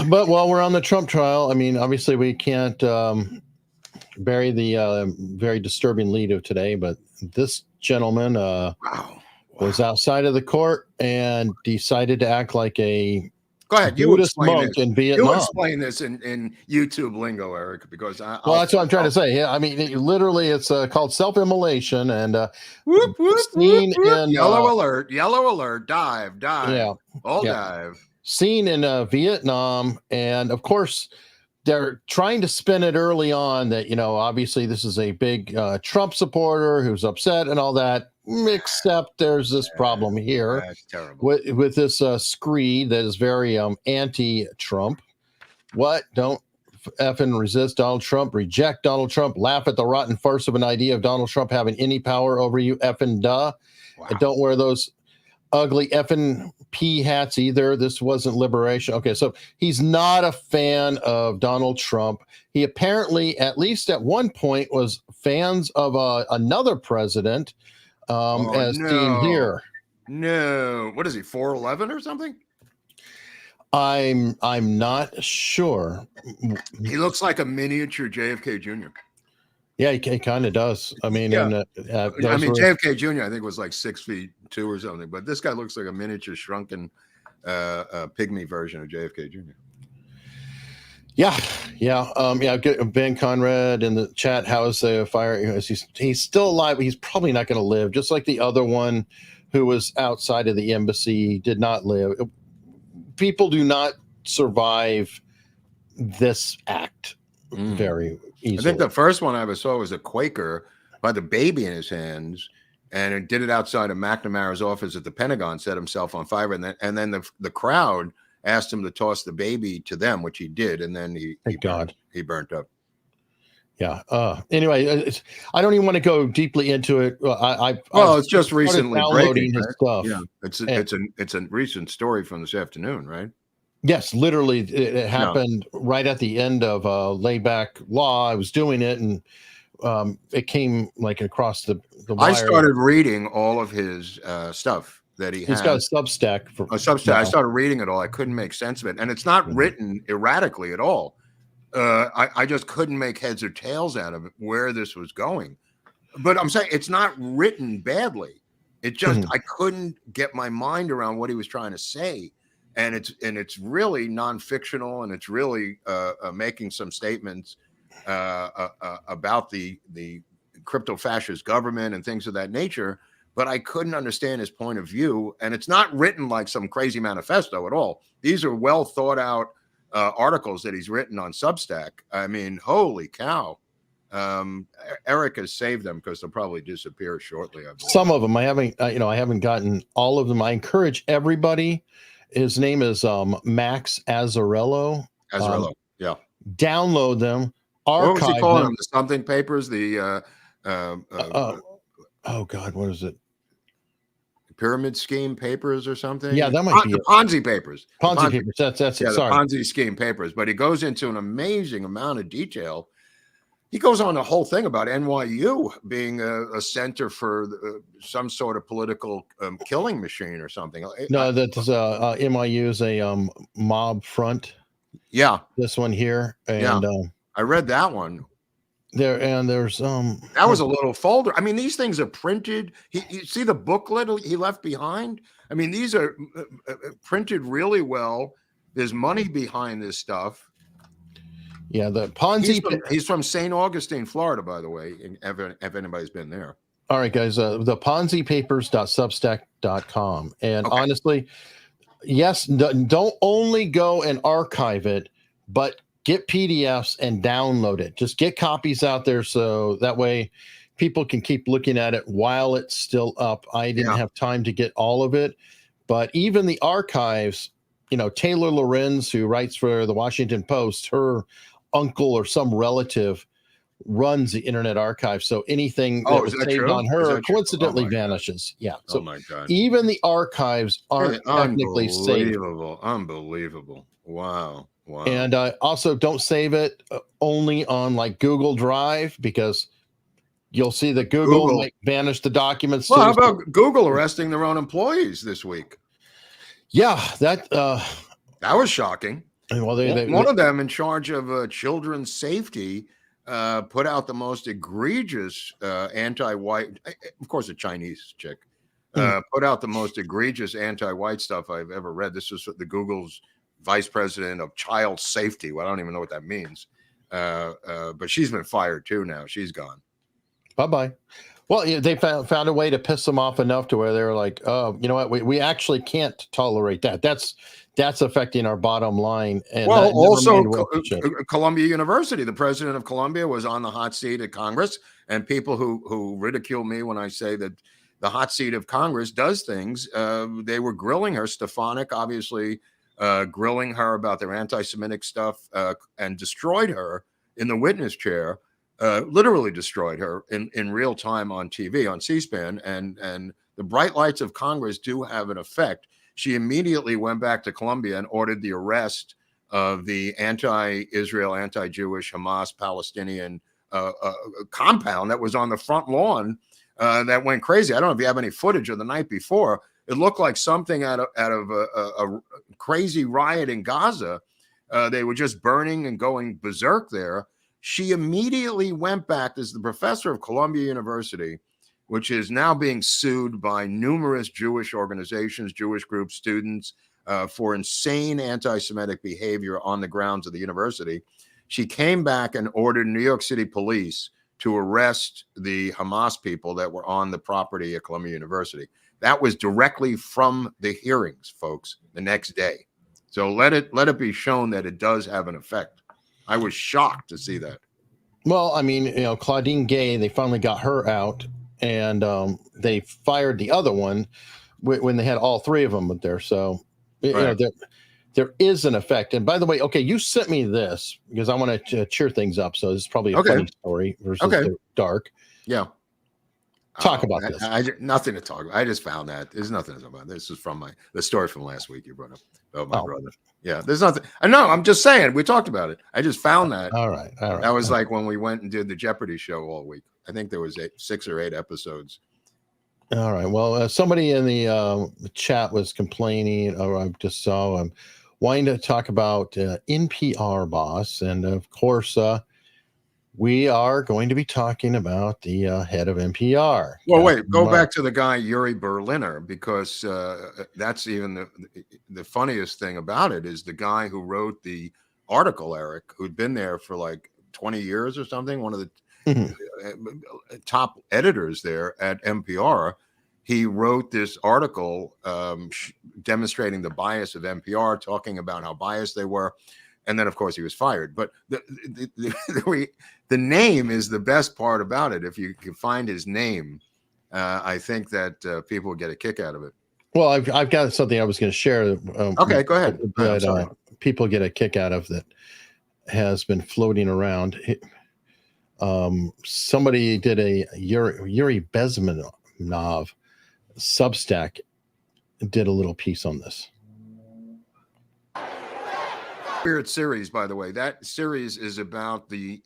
But while we're on the Trump trial, I mean, obviously we can't bury the very disturbing lead of today, but this gentleman was outside of the court and decided to act like a Go ahead. You explain this. In Vietnam. You explain this in YouTube lingo, Eric, because that's what I'm trying to say. Yeah, I mean, it's called self-immolation, and seen in yellow alert, dive, yeah, dive. Seen in Vietnam, and of course, they're trying to spin it early on that obviously this is a big Trump supporter who's upset and all that. Except there's this problem here with this screed that is very anti-Trump. What? Don't effing resist Donald Trump, reject Donald Trump, laugh at the rotten farce of an idea of Donald Trump having any power over you, effing duh. Wow. And don't wear those ugly effing P hats either. This wasn't liberation. Okay, so he's not a fan of Donald Trump. He apparently, at least at one point, was fans of another president. Seen here. No, what is he? 4'11" or something? I'm not sure. He looks like a miniature JFK Jr. Yeah, he kind of does. I mean, JFK Jr. I think was like 6'2" or something, but this guy looks like a miniature shrunken pygmy version of JFK Jr. Yeah. Ben Conrad in the chat. How's the fire? He's still alive, but he's probably not going to live. Just like the other one who was outside of the embassy did not live. People do not survive this act very, I think the first one I ever saw was a Quaker by the baby in his hands, and it did it outside of McNamara's office at the Pentagon, set himself on fire, and then the crowd asked him to toss the baby to them, which he did, and then he burnt up. Yeah. Anyway, I don't even want to go deeply into it. It's just recently downloading breaking his stuff. Yeah, it's a recent story from this afternoon, right? Yes, literally, it happened right at the end of layback law. I was doing it, and it came like across the wire. I started reading all of his stuff that he has. He's got a Substack. I started reading it all. I couldn't make sense of it, and it's not written erratically at all. I just couldn't make heads or tails out of it where this was going. But I'm saying it's not written badly. It just I couldn't get my mind around what he was trying to say. And it's really non-fictional, and it's really making some statements about the crypto-fascist government and things of that nature. But I couldn't understand his point of view, and it's not written like some crazy manifesto at all. These are well thought out articles that he's written on Substack. I mean, holy cow! Eric has saved them because they'll probably disappear shortly. Some of them I haven't gotten all of them. I encourage everybody. His name is Max Azzarello. Yeah. Download them. Archive what was he calling them. The something papers? Oh God, what is it? Pyramid scheme papers or something? Yeah, that might be the Ponzi papers. Ponzi papers. That's it. Sorry. The Ponzi scheme papers. But he goes into an amazing amount of detail. He goes on the whole thing about NYU being a center for some sort of political killing machine or something. No, that's NYU is a mob front. Yeah, this one here, and I read that one. There's that was a little folder. I mean, these things are printed. You see the booklet he left behind. I mean, these are printed really well. There's money behind this stuff. Yeah, the Ponzi. He's from St. Augustine, Florida, by the way, if anybody's been there. All right, guys, the ponzipapers.substack.com. And honestly, yes, don't only go and archive it, but get PDFs and download it. Just get copies out there so that way people can keep looking at it while it's still up. I didn't have time to get all of it, but even the archives, Taylor Lorenz, who writes for the Washington Post, her uncle or some relative runs the Internet Archive. So anything that was saved on her coincidentally vanishes. Yeah. So my God. Even the archives aren't technically saved. Unbelievable. Wow. And also don't save it only on like Google Drive, because you'll see that Google might vanish the documents. Well, how about Google arresting their own employees this week? Yeah, that was shocking. Well, one of them in charge of children's safety put out the most egregious anti-white, of course, a Chinese chick, put out the most egregious anti-white stuff I've ever read. This was the Google's vice president of child safety. Well, I don't even know what that means. But she's been fired too now. She's gone. Bye-bye. Well, they found a way to piss them off enough to where they're like, oh, you know what? We actually can't tolerate that. That's affecting our bottom line. And also Columbia University, the president of Columbia was on the hot seat at Congress, and people who ridicule me when I say that the hot seat of Congress does things, they were grilling her. Stefanik, obviously, grilling her about their anti-Semitic stuff, and destroyed her in the witness chair, literally destroyed her in real time on TV, on C-SPAN. And the bright lights of Congress do have an effect. She immediately went back to Columbia and ordered the arrest of the anti-Israel, anti-Jewish, Hamas, Palestinian compound that was on the front lawn that went crazy. I don't know if you have any footage of the night before. It looked like something out of a crazy riot in Gaza. They were just burning and going berserk there. She immediately went back. This is the professor of Columbia University, which is now being sued by numerous Jewish organizations, Jewish groups, students, for insane anti-Semitic behavior on the grounds of the university. She came back and ordered New York City police to arrest the Hamas people that were on the property at Columbia University. That was directly from the hearings, folks, the next day. So let it be shown that it does have an effect. I was shocked to see that. Well, I mean, Claudine Gay, they finally got her out, and they fired the other one when they had all three of them there. So, Right. There is an effect. And by the way, okay, you sent me this because I want to cheer things up. So this is probably a funny story versus the dark. Yeah. Talk about this. Nothing to talk about. I just found that. There's nothing to talk about. This is from the story from last week you brought up about my brother. Yeah, there's nothing. No, I'm just saying. We talked about it. I just found that. All right. That was like when we went and did the Jeopardy show all week. I think there was 6 or 8 episodes. All right. Well, somebody in the chat was complaining, or I just saw wanting to talk about NPR boss, and of course, we are going to be talking about the head of NPR. Well, wait, go back to the guy Yuri Berliner, because that's even the funniest thing about it is the guy who wrote the article, Eric, who'd been there for like 20 years or something, one of the top editors there at NPR. He wrote this article demonstrating the bias of NPR, talking about how biased they were. And then, of course, he was fired. But the name is the best part about it. If you can find his name, I think that people get a kick out of it. Well, I've got something I was going to share. Okay, go ahead. That people get a kick out of that has been floating around. Somebody did a Yuri Bezmenov Substack, did a little piece on this. Weird series, by the way. That series is about the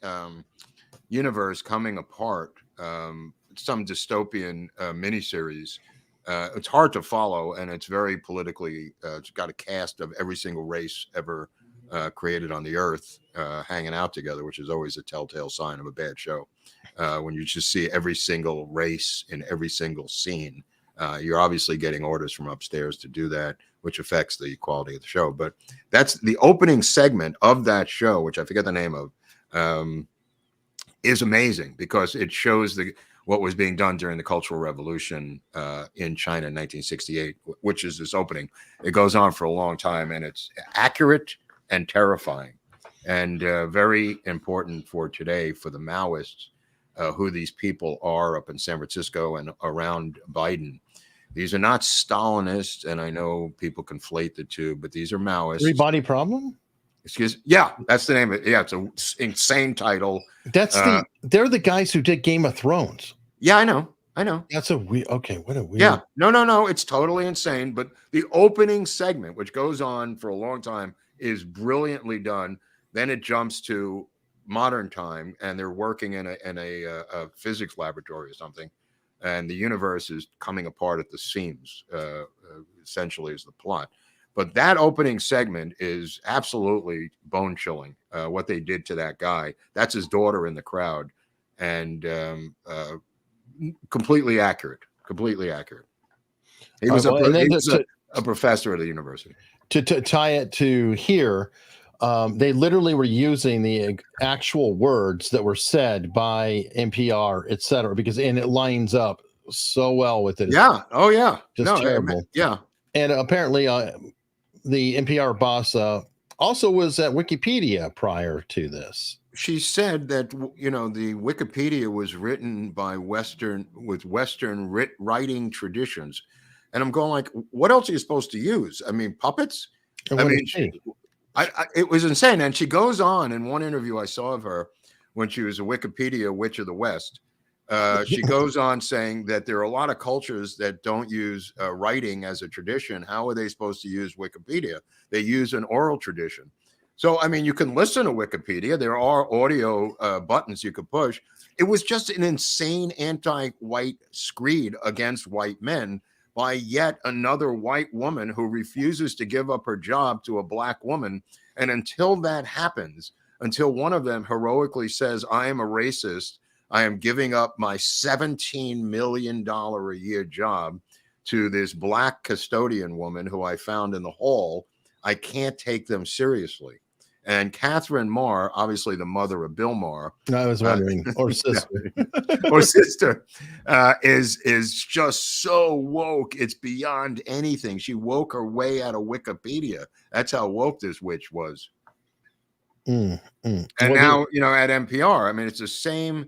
universe coming apart. Some dystopian miniseries. It's hard to follow, and it's very politically. It's got a cast of every single race ever created on the earth hanging out together, which is always a telltale sign of a bad show. When you just see every single race in every single scene, you're obviously getting orders from upstairs to do that, which affects the quality of the show. But that's the opening segment of that show, which I forget the name of, is amazing because it shows what was being done during the Cultural Revolution in China in 1968, which is this opening. It goes on for a long time, and it's accurate and terrifying, and very important for today for the Maoists, who these people are up in San Francisco and around Biden. These are not Stalinists, and I know people conflate the two, but these are Maoists. Three-Body Problem? Yeah, that's the name of it. Yeah, it's an insane title. They're the guys who did Game of Thrones. Yeah, I know. That's a weird. Okay, what a weird. Yeah, no, it's totally insane. But the opening segment, which goes on for a long time, is brilliantly done. Then it jumps to modern time, and they're working in a physics laboratory or something, and the universe is coming apart at the seams. Essentially, is the plot. But that opening segment is absolutely bone chilling. What they did to that guy. That's his daughter in the crowd, and completely accurate. He was a professor at the university. To tie it to here, they literally were using the actual words that were said by NPR, et cetera, and it lines up so well with it. Yeah. Oh, yeah. Just terrible. Yeah. And apparently the NPR boss also was at Wikipedia prior to this. She said that, the Wikipedia was written by Western writing traditions. And I'm going like, what else are you supposed to use? I mean, puppets? It was insane. And she goes on in one interview I saw of her when she was a Wikipedia Witch of the West. She goes on saying that there are a lot of cultures that don't use writing as a tradition. How are they supposed to use Wikipedia? They use an oral tradition. So, I mean, you can listen to Wikipedia. There are audio buttons you could push. It was just an insane anti-white screed against white men by yet another white woman who refuses to give up her job to a black woman. And until that happens, until one of them heroically says, I am a racist, I am giving up my $17 million a year job to this black custodian woman who I found in the hall, I can't take them seriously. And Catherine Marr, obviously the mother of Bill Maher, I was wondering, or sister, is just so woke. It's beyond anything. She woke her way out of Wikipedia. That's how woke this witch was. And now, at NPR, I mean, it's the same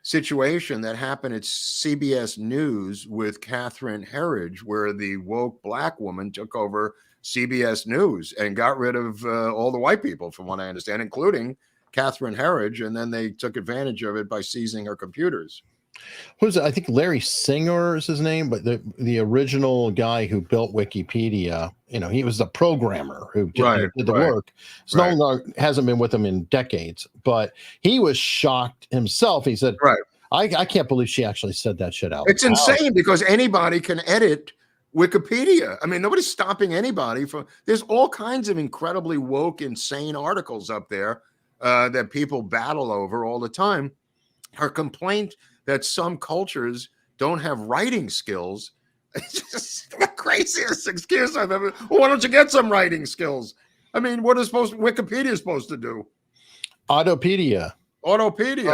situation that happened at CBS News with Catherine Herridge, where the woke black woman took over CBS News and got rid of all the white people, from what I understand, including Catherine Herridge. And then they took advantage of it by seizing her computers. Who's it? I think Larry Singer is his name, but the original guy who built Wikipedia, he was the programmer who did the work. So no longer hasn't been with him in decades, but he was shocked himself. He said, I can't believe she actually said that shit out. It's insane because anybody can edit Wikipedia. I mean, nobody's stopping anybody from. There's all kinds of incredibly woke, insane articles up there that people battle over all the time. Her complaint that some cultures don't have writing skills. It's just the craziest excuse I've ever. Well, why don't you get some writing skills? I mean, what is Wikipedia supposed to do? Autopedia. Audiopedia.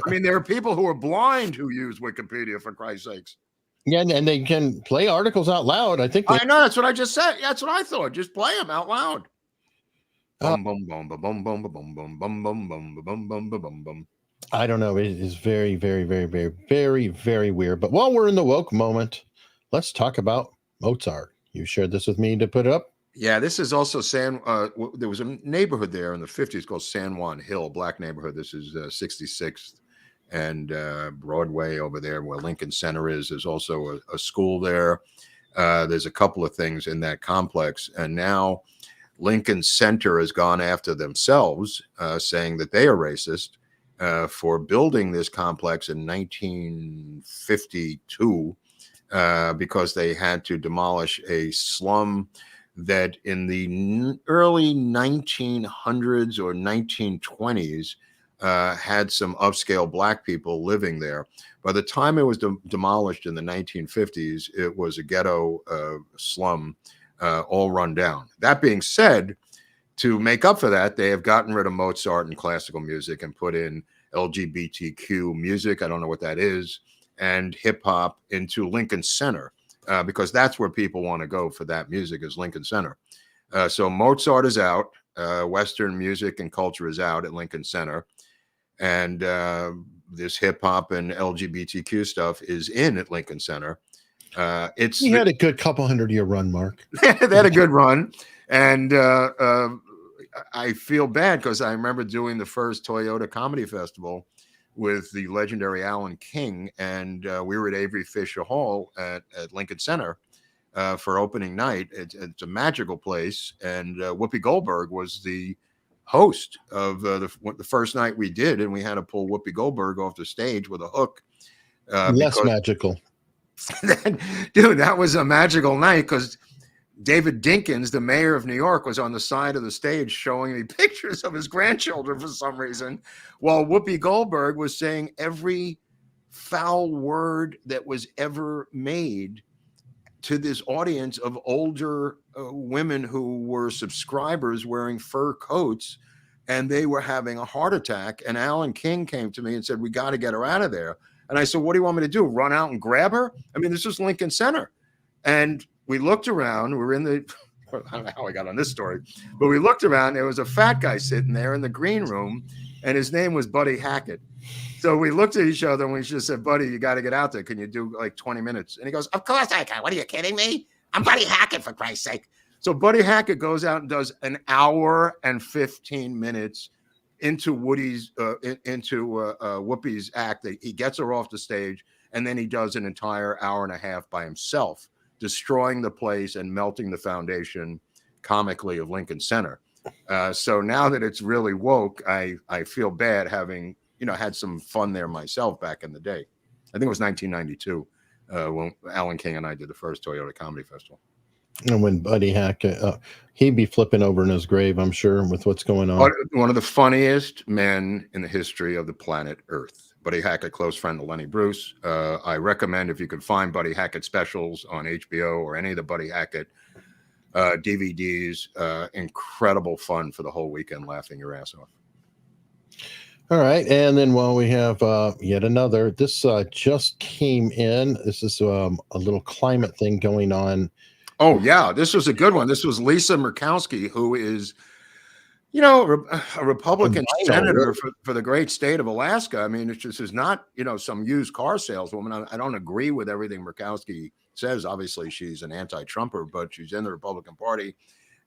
I mean, there are people who are blind who use Wikipedia, for Christ's sakes. Yeah, and they can play articles out loud. I think. I know. That's what I just said. That's what I thought. Just play them out loud. Bum bum bum bum bum bum bum bum bum bum bum bum bum bum bum. I don't know. It is very, very, very, very, very, very weird. But while we're in the woke moment, let's talk about Mozart. You shared this with me to put it up. Yeah, this is also there was a neighborhood there in the 50s called San Juan Hill, black neighborhood. This is 66th and Broadway over there where Lincoln Center is. There's also a school there. There's a couple of things in that complex. And now Lincoln Center has gone after themselves, saying that they are racist. For building this complex in 1952 because they had to demolish a slum that in the early 1900s or 1920s had some upscale black people living there. By the time it was demolished in the 1950s, it was a ghetto slum all run down. That being said, to make up for that, they have gotten rid of Mozart and classical music and put in LGBTQ music. I don't know what that is, and hip hop into Lincoln Center because that's where people want to go for that music is Lincoln Center. So Mozart is out. Western music and culture is out at Lincoln Center. And this hip hop and LGBTQ stuff is in at Lincoln Center. He had a good couple 100-year run, Mark. They had a good run. And I feel bad because I remember doing the first Toyota Comedy Festival with the legendary Alan King. And we were at Avery Fisher Hall at Lincoln Center for opening night. It's a magical place. And Whoopi Goldberg was the host of the first night we did. And we had to pull Whoopi Goldberg off the stage with a hook. Less magical. Dude, that was a magical night because David Dinkins, the mayor of New York, was on the side of the stage showing me pictures of his grandchildren for some reason, while Whoopi Goldberg was saying every foul word that was ever made to this audience of older women who were subscribers wearing fur coats, and they were having a heart attack. And Alan King came to me and said, "We got to get her out of there." And I said, "What do you want me to do? Run out and grab her?" I mean, this is Lincoln Center. And we looked around. We were in the, I don't know how I got on this story, but we looked around. There was a fat guy sitting there in the green room, and his name was Buddy Hackett. So we looked at each other and we just said, "Buddy, you got to get out there. Can you do like 20 minutes?" And he goes, "Of course I can. What are you kidding me? I'm Buddy Hackett, for Christ's sake." So Buddy Hackett goes out and does an hour and 15 minutes into Whoopi's act. He gets her off the stage, and then he does an entire hour and a half by himself, destroying the place and melting the foundation comically of Lincoln Center. So now that it's really woke, I feel bad having, had some fun there myself back in the day. I think it was 1992 when Alan King and I did the first Toyota Comedy Festival. And when Buddy Hackett, he'd be flipping over in his grave, I'm sure, with what's going on. One of the funniest men in the history of the planet Earth. Buddy Hackett, close friend of Lenny Bruce. I recommend if you can find Buddy Hackett specials on HBO or any of the Buddy Hackett DVDs, incredible fun for the whole weekend, laughing your ass off. All right. And then while we have yet another, this just came in. This is a little climate thing going on. Oh, yeah. This was a good one. This was Lisa Murkowski, who is, You know, a Republican senator for the great state of Alaska. I mean, it's just is not, you know, some used car saleswoman. I don't agree with everything Murkowski says. Obviously, she's an anti-Trumper, but she's in the Republican Party.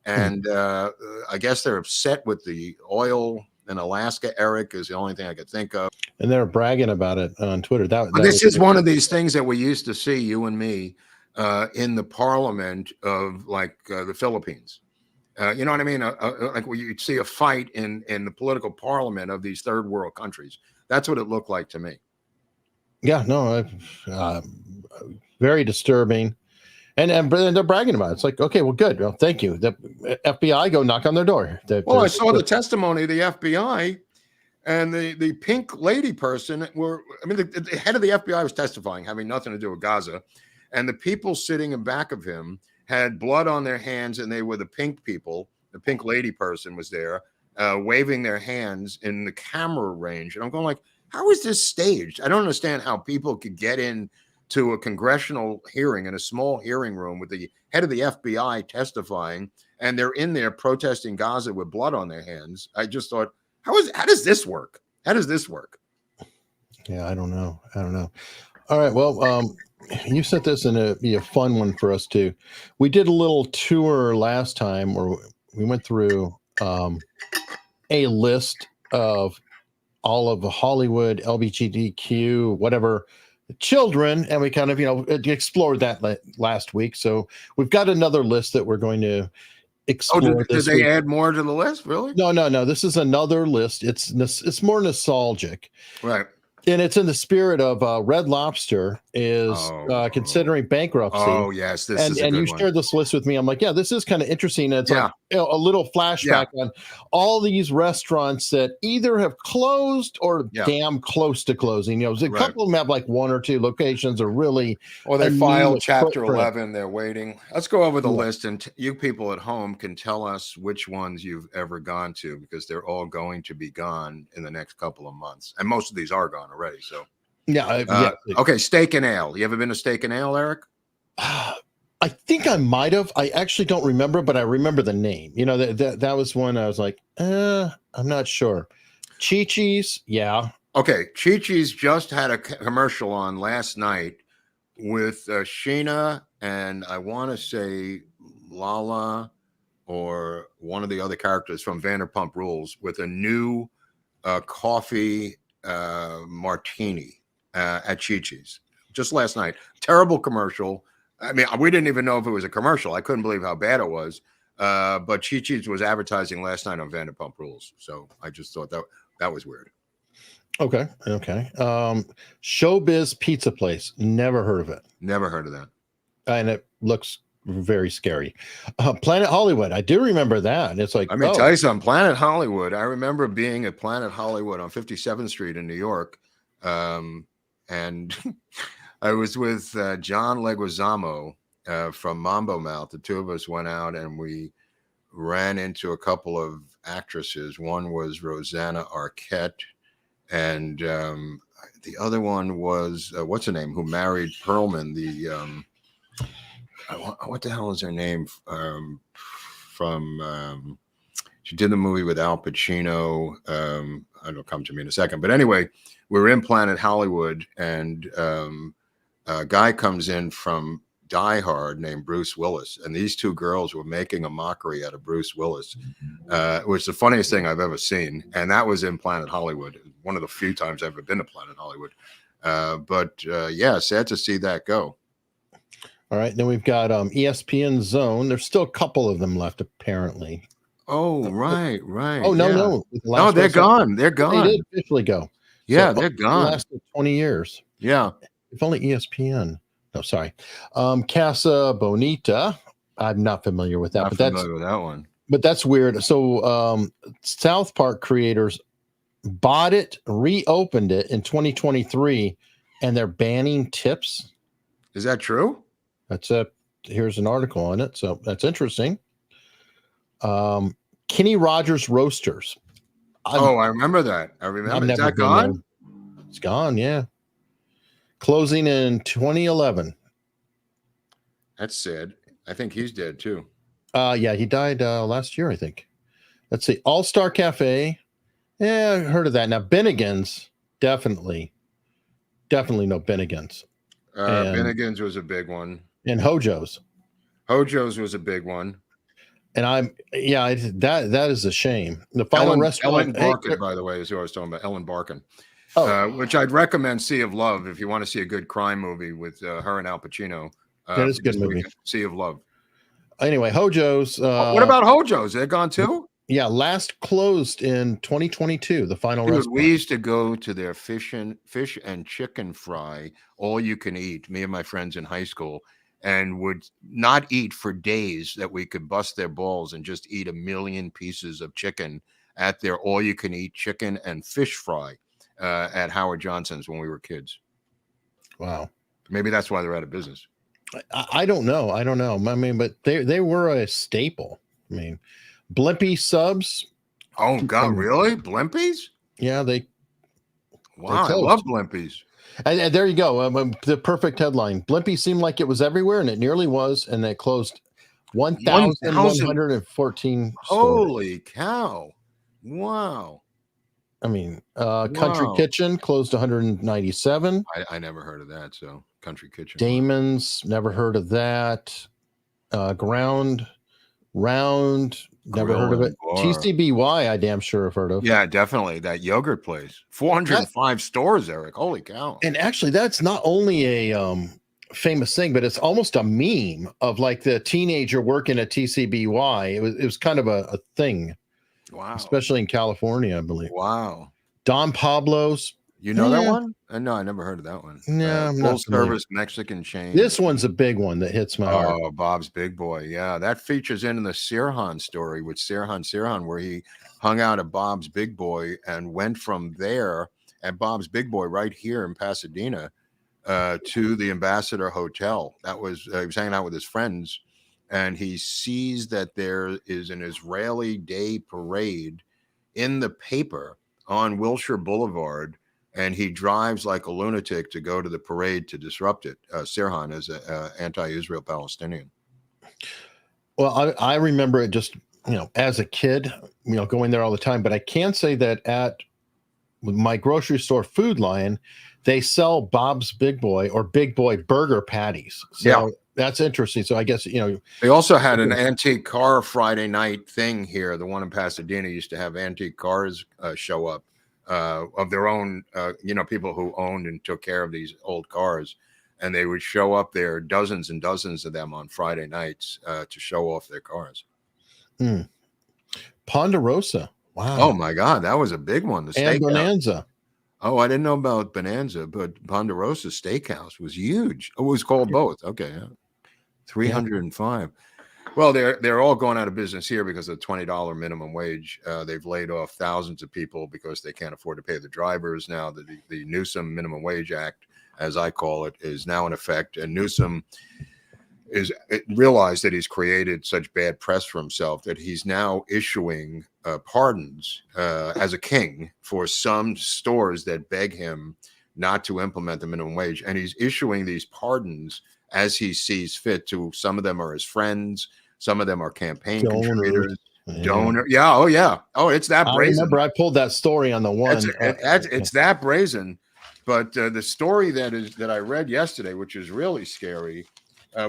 And I guess they're upset with the oil in Alaska. Eric is the only thing I could think of. And they're bragging about it on Twitter. This is one of these things that we used to see, you and me, in the parliament of like the Philippines. You know what I mean? Like where you'd see a fight in the political parliament of these third world countries. That's what it looked like to me. Yeah, no, very disturbing. And they're bragging about it. It's like, okay, well, good. Well, thank you. The FBI, go knock on their door. Well, I saw the testimony of the FBI and the pink lady person the head of the FBI was testifying, having nothing to do with Gaza. And the people sitting in back of him had blood on their hands, and they were the pink people. The pink lady person was there, waving their hands in the camera range. And I'm going like, how is this staged? I don't understand how people could get in to a congressional hearing in a small hearing room with the head of the FBI testifying, and they're in there protesting Gaza with blood on their hands. I just thought, how does this work? How does this work? Yeah, I don't know. All right, well, you sent this in to be a fun one for us too. We did a little tour last time where we went through a list of all of the Hollywood LGBTQ, whatever, children, and we kind of, explored that last week. So we've got another list that we're going to explore. Did they add more to the list? Really? No. This is another list. It's more nostalgic, right? And it's in the spirit of Red Lobster is considering bankruptcy. Oh, yes. This is a and good you shared this list with me. I'm like, yeah, this is kind of interesting. And it's like, a little flashback on all these restaurants that either have closed or damn close to closing. A couple of them have like one or two locations are really. Or they filed Chapter 11. They're waiting. Let's go over the list. And you people at home can tell us which ones you've ever gone to, because they're all going to be gone in the next couple of months. And most of these are gone already. So okay, Steak and Ale. You ever been to Steak and Ale, Eric? I think I might have. I actually don't remember, but I remember the name. That was one I was like, I'm not sure. Chi-Chi's, yeah. Okay, Chi-Chi's just had a commercial on last night with Sheena and I want to say Lala or one of the other characters from Vanderpump Rules with a new coffee martini at Chi-Chi's just last night. Terrible commercial. I mean, we didn't even know if it was a commercial. I couldn't believe how bad it was. But Chi-Chi's was advertising last night on Vanderpump Rules. So I just thought that was weird. Okay. Showbiz Pizza Place. Never heard of it. Never heard of that. And it looks very scary. Planet Hollywood. I do remember that. It's like, I mean, tell you something. Planet Hollywood. I remember being at Planet Hollywood on 57th Street in New York. And I was with John Leguizamo from Mambo Mouth. The two of us went out and we ran into a couple of actresses. One was Rosanna Arquette, and the other one was what's her name? Who married Perlman? What the hell is her name? From she did the movie with Al Pacino. It'll come to me in a second. But anyway, we're in Planet Hollywood, and a guy comes in from Die Hard named Bruce Willis, and these two girls were making a mockery out of Bruce Willis. It was the funniest thing I've ever seen, and that was in Planet Hollywood. One of the few times I've ever been to Planet Hollywood. But sad to see that go. All right, then we've got ESPN Zone. There's still a couple of them left, apparently. Oh, right. Oh, no. No, they're gone. They're gone. They did officially go. Yeah, they're gone. Lasted 20 years. Yeah. If only ESPN. No, sorry. Casa Bonita. I'm not familiar with that. Not familiar with that one. But that's weird. So South Park creators bought it, reopened it in 2023, and they're banning tips. Is that true? That's here's an article on it. So that's interesting. Kenny Rogers Roasters. I remember that. Is that gone? It's gone, yeah. Closing in 2011. That's sad. I think he's dead too. Yeah, he died last year, I think. Let's see. All-Star Cafe. Yeah, I heard of that. Now, Bennigan's, definitely no Bennigan's. Bennigan's was a big one. And Hojo's. Hojo's was a big one. And that is a shame. The final restaurant. Ellen Barkin, by the way, is who I was talking about. Ellen Barkin. Which I'd recommend Sea of Love if you want to see a good crime movie with her and Al Pacino. That is a good movie. Sea of Love. Anyway, Hojo's. What about Hojo's? They're gone too? Yeah, last closed in 2022. The final restaurant. We used to go to their fish and chicken fry, all you can eat. Me and my friends in high school, and would not eat for days that we could bust their balls and just eat 1 million pieces of chicken at their all you can eat chicken and fish fry at Howard Johnson's when we were kids. Wow. Maybe that's why they're out of business. I don't know. I mean, but they were a staple. I mean, Blimpie subs. Oh God, really? Blimpies? Yeah, Wow, I love Blimpies. And there you go. The perfect headline. Blimpie seemed like it was everywhere, and it nearly was, and they closed 1,114 stores. Holy cow. Wow. I mean, Country Kitchen closed 197. I never heard of that, so Country Kitchen. Damon's, never heard of that. Round, never heard of it. TCBY, I damn sure have heard of. Yeah, definitely. That yogurt place. 405 stores, Eric. Holy cow. And actually, that's not only a famous thing, but it's almost a meme of like the teenager working at TCBY. It was kind of a thing. Wow. Especially in California, I believe. Wow. Don Pablo's. You know that one? No, I never heard of that one. Yeah, full service Mexican chain. This one's a big one that hits my heart. Oh, Bob's Big Boy. Yeah, that features in the Sirhan story with Sirhan, where he hung out at Bob's Big Boy and went from there at Bob's Big Boy right here in Pasadena to the Ambassador Hotel. That was he was hanging out with his friends, and he sees that there is an Israeli Day parade in the paper on Wilshire Boulevard. And he drives like a lunatic to go to the parade to disrupt it. Sirhan is an anti-Israel Palestinian. Well, I remember it just, as a kid, going there all the time. But I can say that at my grocery store Food Lion, they sell Bob's Big Boy or Big Boy burger patties. So that's interesting. So I guess, they also had an antique car Friday night thing here. The one in Pasadena used to have antique cars show up. Of their own, people who owned and took care of these old cars, and they would show up there, dozens and dozens of them on Friday nights to show off their cars. Ponderosa, wow! Oh my God, that was a big one. The and Bonanza. Oh, I didn't know about Bonanza, but Ponderosa Steakhouse was huge. Oh, it was called both. Okay, 305. Well, they're all going out of business here because of the $20 minimum wage. They've laid off thousands of people because they can't afford to pay the drivers. Now the Newsom Minimum Wage Act, as I call it, is now in effect. And Newsom realized that he's created such bad press for himself that he's now issuing pardons as a king for some stores that beg him not to implement the minimum wage. And he's issuing these pardons as he sees fit to. Some of them are his friends. Some of them are campaign contributors, donor. Yeah. Oh, yeah. Oh, it's that brazen. I remember I pulled that story on the one. It's that brazen. But the story that I read yesterday, which is really scary,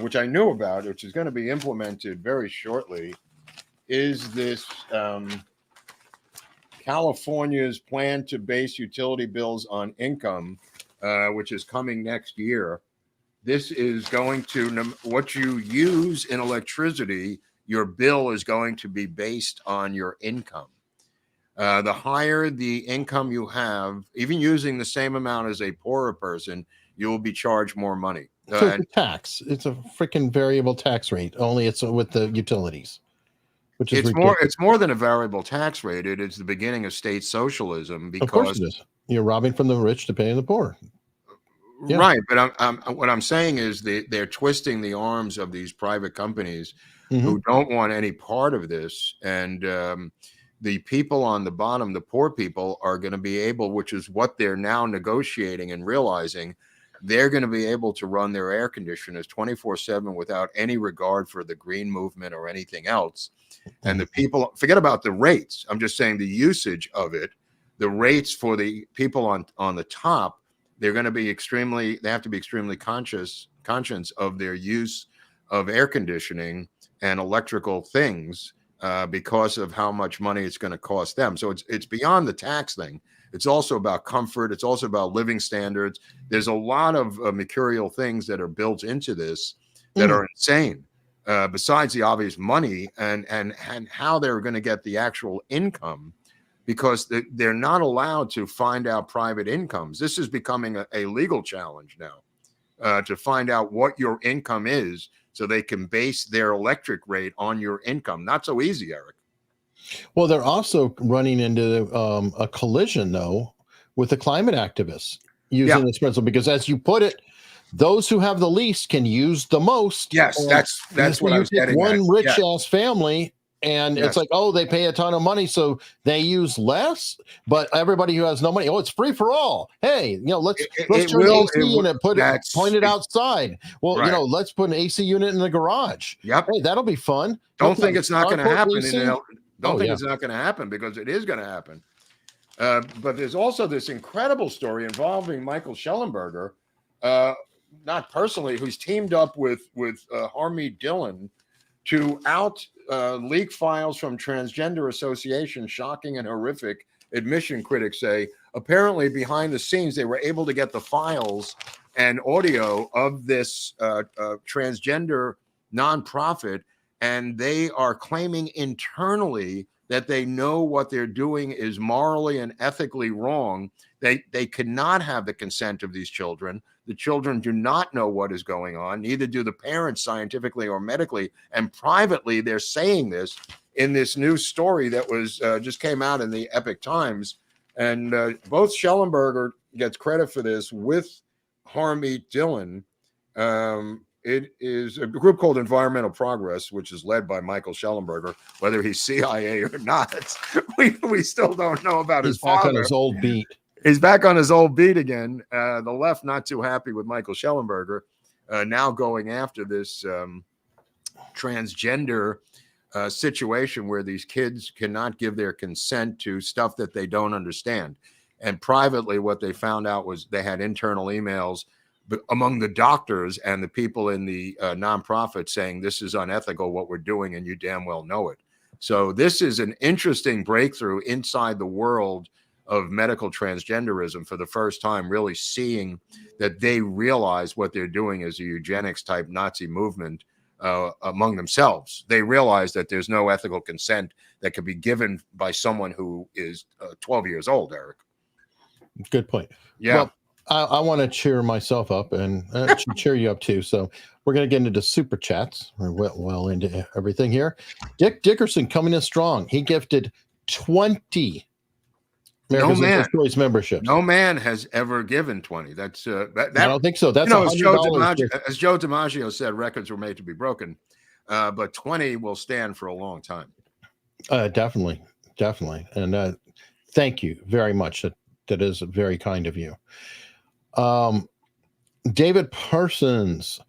which I knew about, which is going to be implemented very shortly, is this California's plan to base utility bills on income, which is coming next year. This is going to, what you use in electricity, your bill is going to be based on your income. The higher the income you have, even using the same amount as a poorer person, you will be charged more money. So it's a tax. It's a freaking variable tax rate. Only it's with the utilities, which is ridiculous. It's more than a variable tax rate. It is the beginning of state socialism because of course it is. You're robbing from the rich to pay the poor. Yeah. Right, but what I'm saying is they're twisting the arms of these private companies who don't want any part of this, and the people on the bottom, the poor people, are going to be able, which is what they're now negotiating and realizing, they're going to be able to run their air conditioners 24/7 without any regard for the green movement or anything else. And the people, forget about the rates. I'm just saying the usage of it, the rates for the people on the top, they have to be extremely conscious of their use of air conditioning and electrical things because of how much money it's going to cost them. So it's beyond the tax thing. It's also about comfort. It's also about living standards. There's a lot of mercurial things that are built into this that are insane. Besides the obvious money and how they're going to get the actual income, because they're not allowed to find out private incomes. This is becoming a legal challenge now to find out what your income is so they can base their electric rate on your income. Not so easy, Eric. Well, they're also running into a collision, though, with the climate activists using this principle, because as you put it, those who have the least can use the most. Yes, that's what I was getting one at. One rich ass family, and it's like, oh, they pay a ton of money, so they use less. But everybody who has no money, it's free for all. Hey, let's turn the AC unit, point it outside. Well, let's put an AC unit in the garage. Yep. Hey, that'll be fun. Don't think it's not going to happen. Don't think it's not going to happen, because it is going to happen. But there's also this incredible story involving Michael Schellenberger, not personally, who's teamed up with Harmeet Dillon to leak files from Transgender Association, shocking and horrific, admission critics say. Apparently, behind the scenes, they were able to get the files and audio of this transgender nonprofit, and they are claiming internally that they know what they're doing is morally and ethically wrong. They cannot have the consent of these children. The children do not know what is going on, neither do the parents scientifically or medically. And privately, they're saying this in this new story that was just came out in the Epic Times. And both Schellenberger gets credit for this with Harmeet Dillon. It is a group called Environmental Progress, which is led by Michael Schellenberger. Whether he's CIA or not, we still don't know about his father. He's back on his old beat. He's back on his old beat again. The left not too happy with Michael Schellenberger, now going after this transgender situation where these kids cannot give their consent to stuff that they don't understand. And privately, what they found out was they had internal emails among the doctors and the people in the nonprofit saying this is unethical what we're doing, and you damn well know it. So this is an interesting breakthrough inside the world of medical transgenderism, for the first time really seeing that they realize what they're doing is a eugenics type Nazi movement among themselves. They realize that there's no ethical consent that could be given by someone who is 12 years old, Eric. Good point. Yeah. Well, I want to cheer myself up and cheer you up too. So we're going to get into super chats. We're well into everything here. Dick Dickerson coming in strong. He gifted 20 America's Interest Choice memberships. No man has ever given 20. That's I don't think so. That's as Joe DiMaggio said, records were made to be broken, but 20 will stand for a long time. Definitely, and thank you very much. That is very kind of you. David Parsons,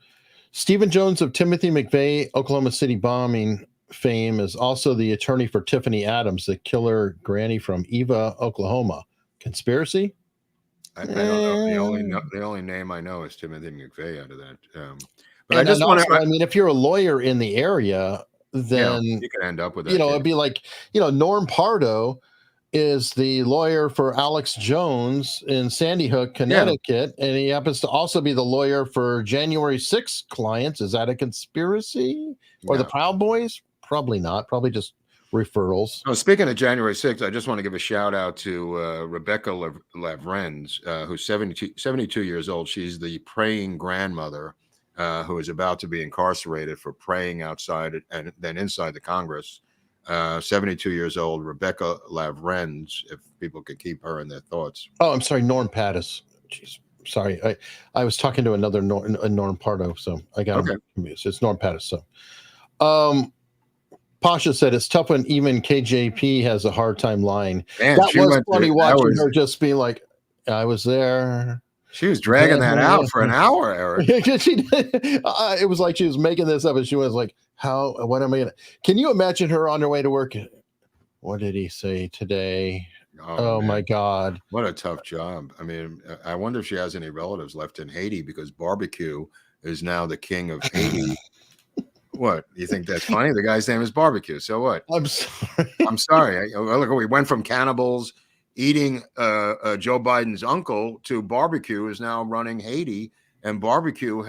Stephen Jones of Timothy McVeigh, Oklahoma City bombing fame, is also the attorney for Tiffany Adams, the killer granny from Eva, Oklahoma. Conspiracy? I don't know. The only name I know is Timothy McVeigh out of that. But I just want to. I mean, if you're a lawyer in the area, then you could end up with that. It'd be like, Norm Pardo is the lawyer for Alex Jones in Sandy Hook, Connecticut, and he happens to also be the lawyer for January 6th clients. Is that a conspiracy? Or the Proud Boys? Probably not. Probably just referrals. Oh, speaking of January 6th, I just want to give a shout out to Rebecca Lavrenz, who's 72 years old. She's the praying grandmother who is about to be incarcerated for praying outside and then inside the Congress. 72 years old, Rebecca Lavrenz, if people could keep her in their thoughts. Oh, I'm sorry, Norm Pattis. Jeez, sorry. I was talking to another Norm Pardo, so I got him confused. It's Norm Pattis. So, Pasha said it's tough when even KJP has a hard time lying. Man, that was funny watching her just being like, I was there. She was dragging that out for an hour, Eric. She did. It was like she was making this up, and she was like, what am I gonna? Can you imagine her on her way to work? What did he say today? Oh my God. What a tough job. I mean, I wonder if she has any relatives left in Haiti, because barbecue is now the king of Haiti. What? You think that's funny? The guy's name is Barbecue. So what? I'm sorry. I'm sorry. Look, we went from cannibals eating Joe Biden's uncle to Barbecue is now running Haiti. And Barbecue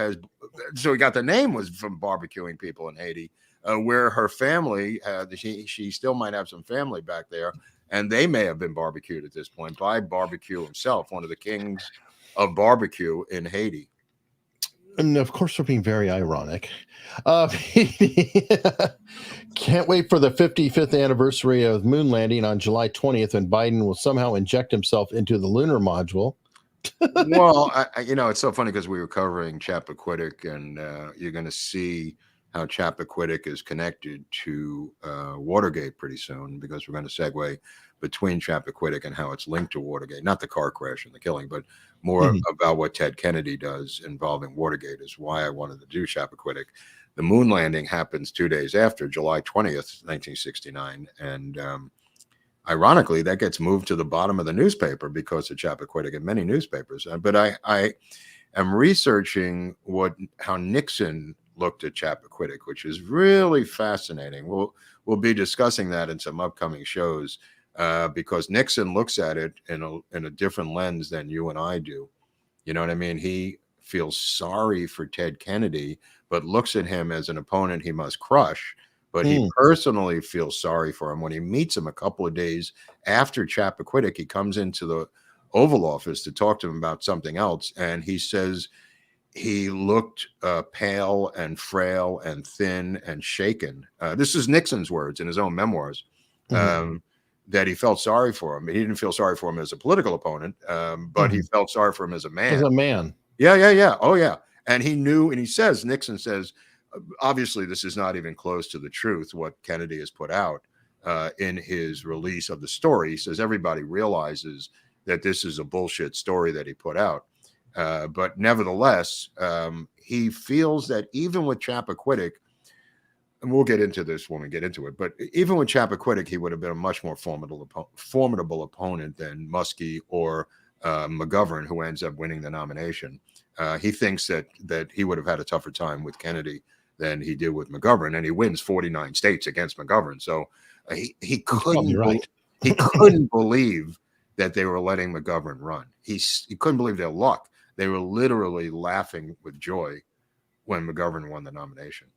so he got the name was from barbecuing people in Haiti, where her family, she still might have some family back there. And they may have been barbecued at this point by Barbecue himself, one of the kings of barbecue in Haiti. And of course, we're being very ironic. Can't wait for the 55th anniversary of moon landing on July 20th, and Biden will somehow inject himself into the lunar module. Well, it's so funny because we were covering Chappaquiddick, and you're going to see how Chappaquiddick is connected to Watergate pretty soon, because we're going to segue between Chappaquiddick and how it's linked to Watergate, not the car crash and the killing, but more about what Ted Kennedy does involving Watergate is why I wanted to do Chappaquiddick. The moon landing happens 2 days after, July 20th, 1969. And ironically, that gets moved to the bottom of the newspaper because of Chappaquiddick in many newspapers. But I am researching how Nixon looked at Chappaquiddick, which is really fascinating. We'll be discussing that in some upcoming shows. Because Nixon looks at it in a different lens than you and I do. You know what I mean? He feels sorry for Ted Kennedy, but looks at him as an opponent he must crush. But he personally feels sorry for him. When he meets him a couple of days after Chappaquiddick, he comes into the Oval Office to talk to him about something else. And he says he looked pale and frail and thin and shaken. This is Nixon's words in his own memoirs. That he felt sorry for him. He didn't feel sorry for him as a political opponent, but he felt sorry for him as a man. As a man. Yeah. Oh, yeah. And he knew, and Nixon says, obviously this is not even close to the truth, what Kennedy has put out in his release of the story. He says everybody realizes that this is a bullshit story that he put out. But nevertheless, he feels that even with Chappaquiddick, and we'll get into this when we get into it, but even with Chappaquiddick, he would have been a much more formidable opponent than Muskie or McGovern, who ends up winning the nomination. He thinks that he would have had a tougher time with Kennedy than he did with McGovern, and he wins 49 states against McGovern. So he couldn't he couldn't believe that they were letting McGovern run. He couldn't believe their luck. They were literally laughing with joy when McGovern won the nomination.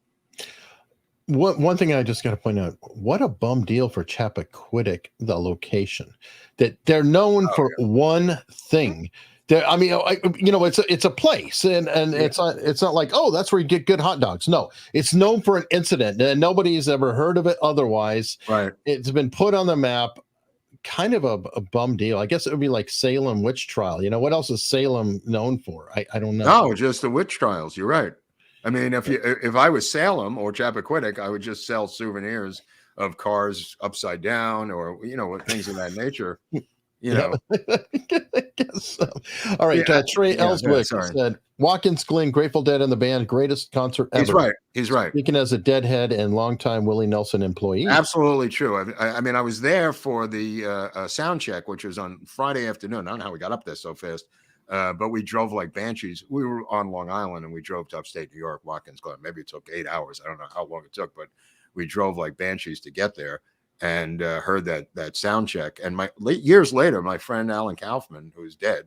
One thing I just got to point out, what a bum deal for Chappaquiddick, the location, that they're known for one thing. I mean, it's a place, and it's not like, oh, that's where you get good hot dogs. No, it's known for an incident, and nobody's ever heard of it otherwise. Right. It's been put on the map. Kind of a bum deal. I guess it would be like Salem witch trial. What else is Salem known for? I don't know. No, just the witch trials. You're right. I mean, if I was Salem or Chappaquiddick, I would just sell souvenirs of cars upside down, or things of that nature. I guess so. All right, Trey Ellswick said Watkins Glen, Grateful Dead and the band, greatest concert ever. He's right. Speaking as a Deadhead and longtime Willie Nelson employee. Absolutely true. I mean, I was there for the sound check, which was on Friday afternoon. I don't know how we got up there so fast. But we drove like banshees. We were on Long Island and we drove to upstate New York, Watkins Glen. Maybe it took 8 hours. I don't know how long it took, but we drove like banshees to get there and heard that sound check. And years later, my friend Alan Kaufman, who's dead,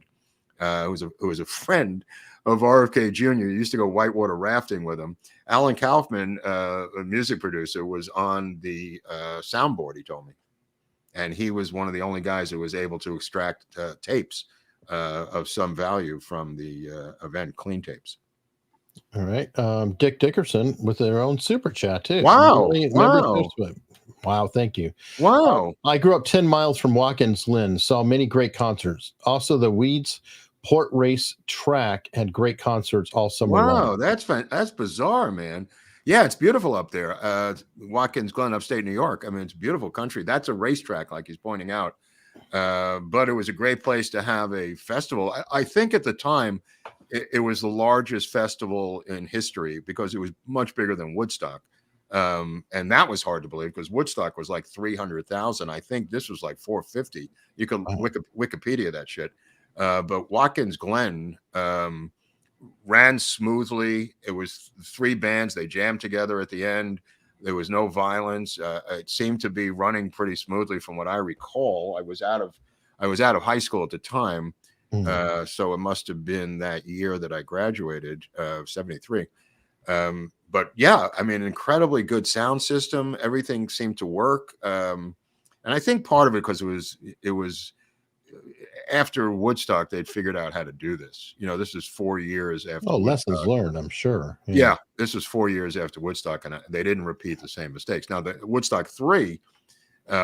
who was a friend of RFK Jr., used to go whitewater rafting with him. Alan Kaufman, a music producer, was on the soundboard, he told me. And he was one of the only guys who was able to extract tapes of some value from the event, clean tapes. All right. Dick Dickerson with their own super chat too. Wow. Wow. Thank you. Wow. I grew up 10 miles from Watkins Glen, saw many great concerts. Also the Weeds Port Race track had great concerts all summer long. Wow. That's bizarre, man. Yeah, it's beautiful up there. Watkins Glen, upstate New York. I mean, it's beautiful country. That's a racetrack, like he's pointing out. But it was a great place to have a festival. I think at the time it was the largest festival in history because it was much bigger than Woodstock. And that was hard to believe because Woodstock was like 300,000. I think this was like 450. You can Wikipedia that shit. But Watkins Glen ran smoothly. It was 3 bands. They jammed together at the end. There was no violence. It seemed to be running pretty smoothly from what I recall. I was out of high school at the time. So it must have been that year that I graduated, 73. But yeah, I mean, incredibly good sound system. Everything seemed to work. And I think part of it because it was after Woodstock, they'd figured out how to do this. This is 4 years after. Oh, lessons learned, I'm sure. Yeah, this was 4 years after Woodstock, and they didn't repeat the same mistakes. Now, the Woodstock 3,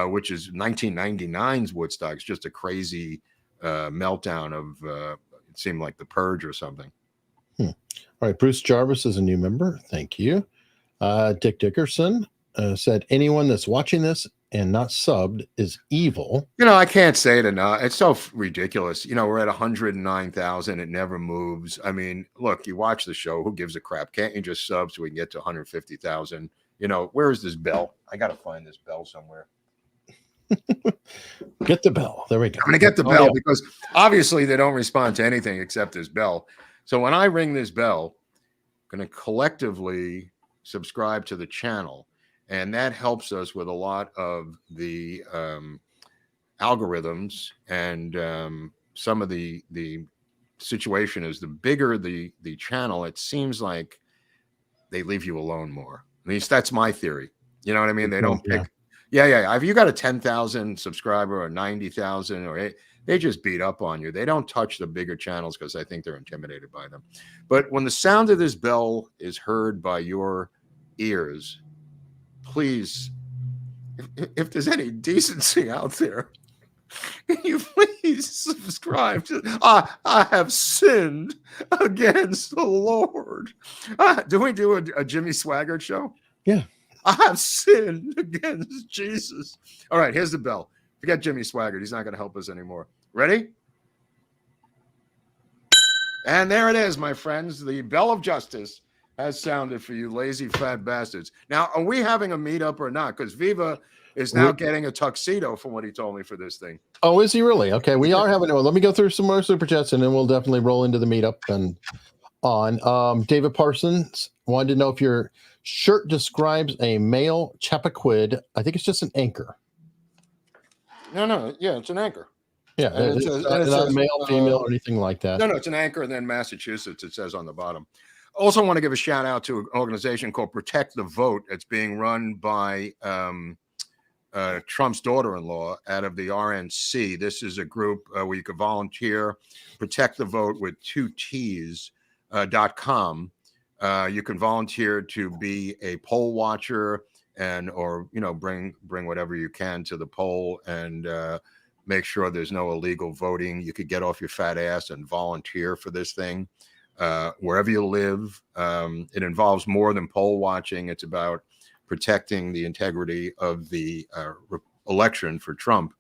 which is 1999's Woodstock, is just a crazy meltdown of it seemed like the Purge or something. All right, Bruce Jarvis is a new member. Thank you. Dick Dickerson said, anyone that's watching this and not subbed is evil. I can't say it enough. It's so ridiculous. We're at 109,000. It never moves. I mean, look, you watch the show. Who gives a crap? Can't you just sub so we can get to 150,000? Where is this bell? I got to find this bell somewhere. Get the bell. There we go. I'm going to get the bell because obviously they don't respond to anything except this bell. So when I ring this bell, I'm going to collectively subscribe to the channel. And that helps us with a lot of the algorithms and some of the situation is the bigger the channel, it seems like they leave you alone more. At least that's my theory. You know what I mean? They don't pick. Yeah. If you got a 10,000 subscriber or 90,000 or they just beat up on you. They don't touch the bigger channels because I think they're intimidated by them. But when the sound of this bell is heard by your ears, please, if there's any decency out there, can you please subscribe to I have sinned against the Lord. Do we do a Jimmy Swaggart show? Yeah. I have sinned against Jesus. All right, here's the bell. Forget Jimmy Swaggart. He's not going to help us anymore. Ready? And there it is, my friends. The bell of justice has sounded for you lazy fat bastards. Now, are we having a meetup or not? Because Viva is now getting a tuxedo from what he told me for this thing. Oh, is he really? Okay, we are having let me go through some more super chats and then we'll definitely roll into the meetup and on. David Parsons wanted to know if your shirt describes a male Chappaquid. I think it's just an anchor. No. Yeah, it's an anchor. Yeah, it's not male, female, or anything like that. No, it's an anchor, and then Massachusetts, it says on the bottom. Also want to give a shout out to an organization called Protect the Vote. It's being run by Trump's daughter-in-law out of the RNC. This is a group where you can volunteer. Protect the Vote with 2 T's.com. You can volunteer to be a poll watcher or bring whatever you can to the poll and make sure there's no illegal voting. You could get off your fat ass and volunteer for this thing wherever you live. It involves more than poll watching. It's about protecting the integrity of the election for Trump.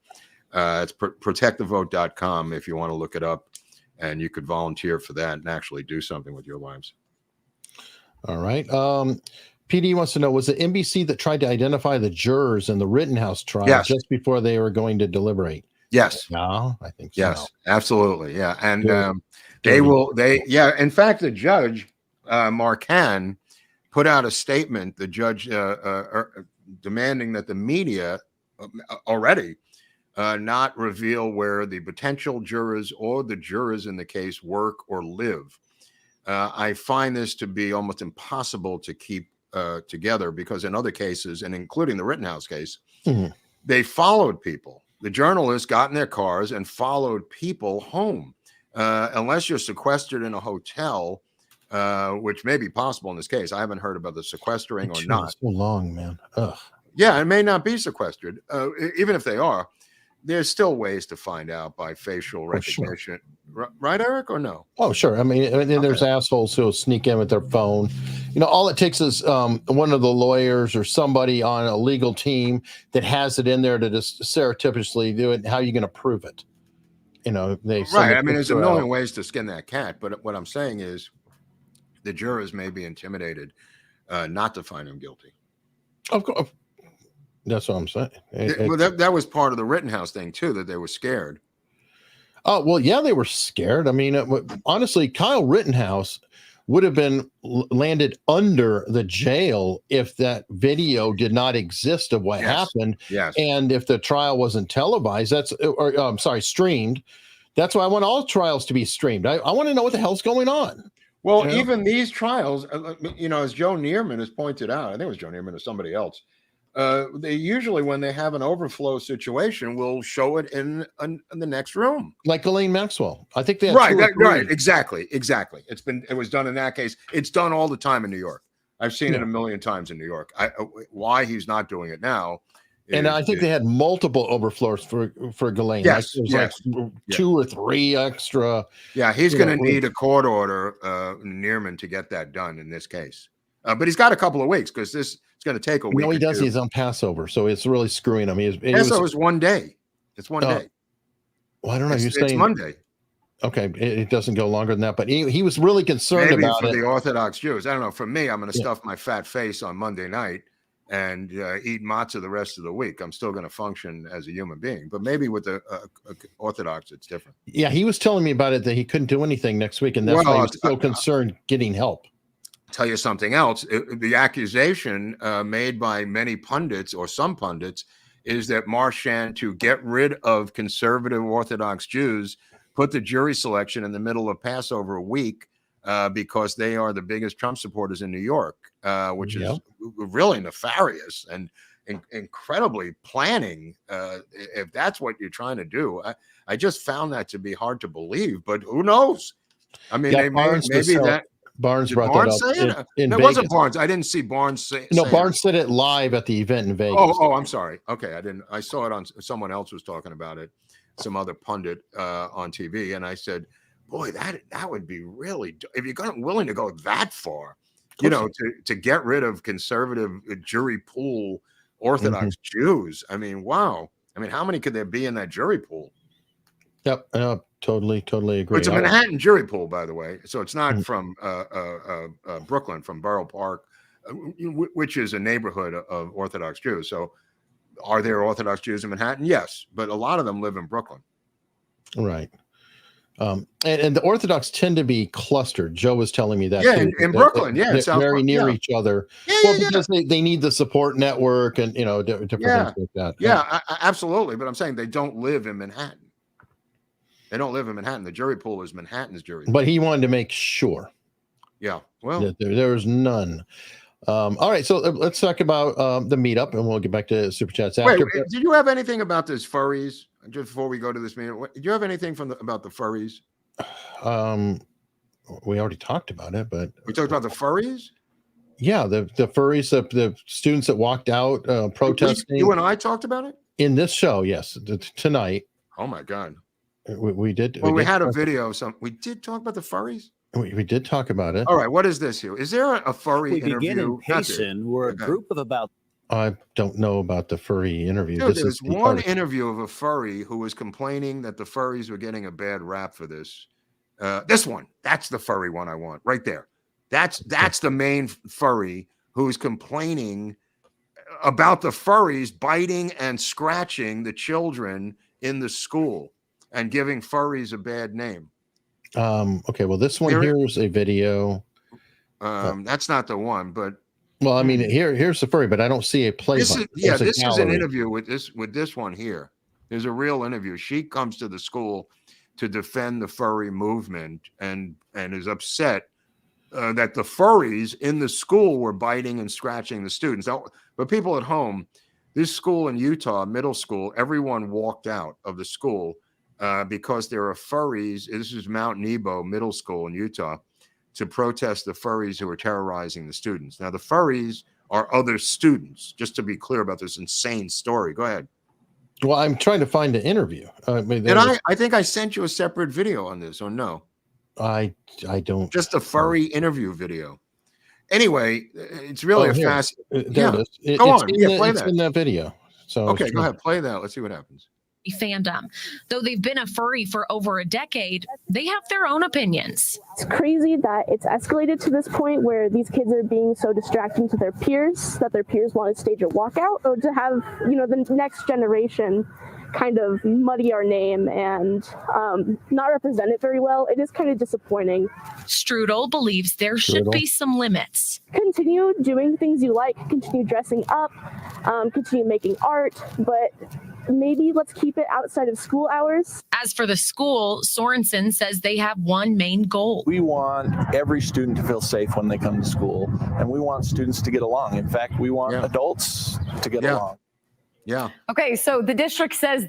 It's protectthevote.com if you want to look it up, and you could volunteer for that and actually do something with your lives. All right. PD wants to know, was it NBC that tried to identify the jurors in the Rittenhouse trial just before they were going to deliberate? Yes. No, I think so. Yes, absolutely. Yeah. And in fact, the judge, Marcan, put out a statement, the judge demanding that the media already not reveal where the potential jurors or the jurors in the case work or live. I find this to be almost impossible to keep together because in other cases, and including the Rittenhouse case, they followed people. The journalists got in their cars and followed people home. Unless you're sequestered in a hotel, which may be possible in this case. I haven't heard about the sequestering or not. So long, man. Ugh. Yeah, it may not be sequestered, even if they are. there's still ways to find out by facial recognition. Sure. Right, Eric, or no? Oh, sure. I mean, there's assholes who will sneak in with their phone. All it takes is one of the lawyers or somebody on a legal team that has it in there to just surreptitiously do it. How are you going to prove it? Right. I mean, there's a million ways to skin that cat. But what I'm saying is the jurors may be intimidated not to find him guilty. Of course. That's what I'm saying. Well, that was part of the Rittenhouse thing, too, that they were scared. Oh, well, yeah, they were scared. I mean, honestly, Kyle Rittenhouse would have been landed under the jail if that video did not exist of what happened. Yes. And if the trial wasn't televised, streamed. That's why I want all trials to be streamed. I want to know what the hell's going on. Well, even these trials, as Joe Neerman has pointed out, I think it was Joe Neerman or somebody else, they usually, when they have an overflow situation, will show it in the next room, like Ghislaine Maxwell. I think they had right, exactly. It was done in that case. It's done all the time in New York. I've seen it a million times in New York. Why he's not doing it now? And I think they had multiple overflows for Ghislaine. Yes, like 2 or 3 extra. Yeah, he's going to need a court order, Neerman, to get that done in this case. But he's got a couple of weeks because this. It's going to take a week. No, he does. He's on Passover, so it's really screwing him. Passover is one day. It's one day. Well, I don't know. You're saying it's Monday. Okay, it doesn't go longer than that. But he was really concerned about it. Maybe for the Orthodox Jews. I don't know. For me, I'm going to stuff my fat face on Monday night and eat matzah the rest of the week. I'm still going to function as a human being. But maybe with the Orthodox, it's different. Yeah, he was telling me about it that he couldn't do anything next week, and that's why he was so concerned getting help. Tell you something else. The accusation made by many pundits or some pundits is that Marchand, to get rid of conservative Orthodox Jews, put the jury selection in the middle of Passover week because they are the biggest Trump supporters in New York, which is really nefarious and incredibly planning. If that's what you're trying to do, I just found that to be hard to believe. But who knows? I mean, maybe that. Barnes brought that up in Vegas. Wasn't Barnes. I didn't see Barnes say. No, Barnes said it live at the event in Vegas. Oh, I'm sorry. Okay, I didn't. I saw it on someone else was talking about it, some other pundit on TV, and I said, "Boy, that would be really if you're willing to go that far, to get rid of conservative jury pool Orthodox Jews. I mean, wow. I mean, how many could there be in that jury pool?" Yep. Totally agree. It's a Manhattan jury pool, by the way. So it's not from Brooklyn, from Borough Park, which is a neighborhood of Orthodox Jews. So are there Orthodox Jews in Manhattan? Yes. But a lot of them live in Brooklyn. Right. And the Orthodox tend to be clustered. Joe was telling me that. Yeah, in Brooklyn. Yeah. They're very near each other. Because they need the support network and, different things like that. Yeah, absolutely. But I'm saying they don't live in Manhattan. They don't live in Manhattan. The jury pool is Manhattan's jury pool. But he wanted to make sure. Yeah. Well, there's none. All right. So let's talk about the meetup, and we'll get back to Super Chats after. Wait, did you have anything about this furries? Just before we go to this meeting, did you have anything about the furries? We already talked about it, but we talked about the furries. Yeah, the furries, the students that walked out protesting. You and I talked about it in this show. Yes, tonight. Oh my God. We did. Well, we had a video of some. We did talk about the furries. We did talk about it. All right. What is this here? Is there a furry interview? We begin in Payson. We're a group of about. I don't know about the furry interview. Dude, there's one interview of a furry who was complaining that the furries were getting a bad rap for this. This one. That's the furry one I want right there. That's the main furry who's complaining about the furries biting and scratching the children in the school and giving furries a bad name. Okay, well, this one here's a video. That's not the one, but well, I mean, here's the furry, but I don't see a play. This is an interview with this one here. There's a real interview. She comes to the school to defend the furry movement and is upset that the furries in the school were biting and scratching the students. But people at home, this school in Utah, middle school, everyone walked out of the school because there are furries. This is Mount Nebo Middle School in Utah, to protest the furries who are terrorizing the students. Now, the furries are other students, just to be clear about this insane story. Go ahead. Well, I'm trying to find an interview. I think I sent you a separate video on this, or no? I don't. Just a furry interview video. Anyway, it's really a fast. There it is. Go on. Play that. It's in that video. So okay, go ahead. Play that. Let's see what happens. Fandom. Though they've been a furry for over a decade, they have their own opinions. It's crazy that it's escalated to this point where these kids are being so distracting to their peers that their peers want to stage a walkout, or to have, the next generation kind of muddy our name and not represent it very well. It is kind of disappointing. Strudel believes there should be some limits. Continue doing things you like, continue dressing up, continue making art, but maybe let's keep it outside of school hours. As for the school, Sorensen says they have one main goal. We want every student to feel safe when they come to school, and we want students to get along. In fact, we want adults to get along. Yeah. Okay, so the district says.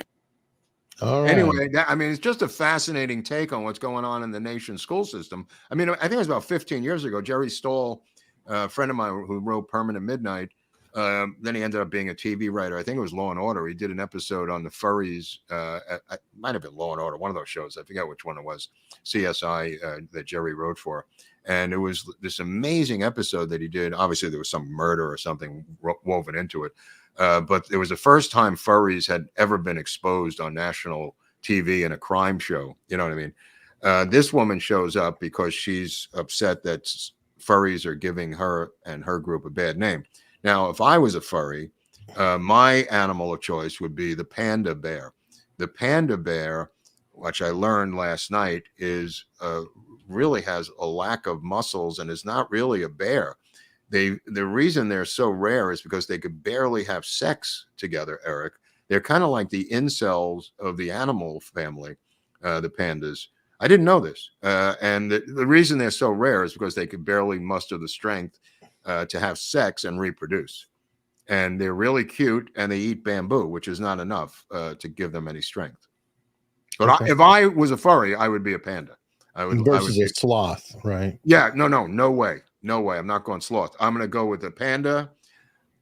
All right. Anyway, it's just a fascinating take on what's going on in the nation's school system. I think it was about 15 years ago. Jerry Stoll, a friend of mine who wrote Permanent Midnight, then he ended up being a TV writer. I think it was Law and Order. He did an episode on the furries. It might have been Law and Order, one of those shows. I forget which one it was. CSI that Jerry wrote for. And it was this amazing episode that he did. Obviously, there was some murder or something woven into it. But it was the first time furries had ever been exposed on national TV in a crime show. You know what I mean? This woman shows up because she's upset that furries are giving her and her group a bad name. Now, if I was a furry, my animal of choice would be the panda bear. The panda bear, which I learned last night, is really has a lack of muscles and is not really a bear. The reason they're so rare is because they could barely have sex together, Eric. They're kind of like the incels of the animal family, the pandas. I didn't know this. And the reason they're so rare is because they could barely muster the strength to have sex and reproduce. And they're really cute, and they eat bamboo, which is not enough to give them any strength. But if I was a furry, I would be a panda. Versus a sloth, right? Yeah, no way. No way. I'm not going sloth. I'm going to go with the panda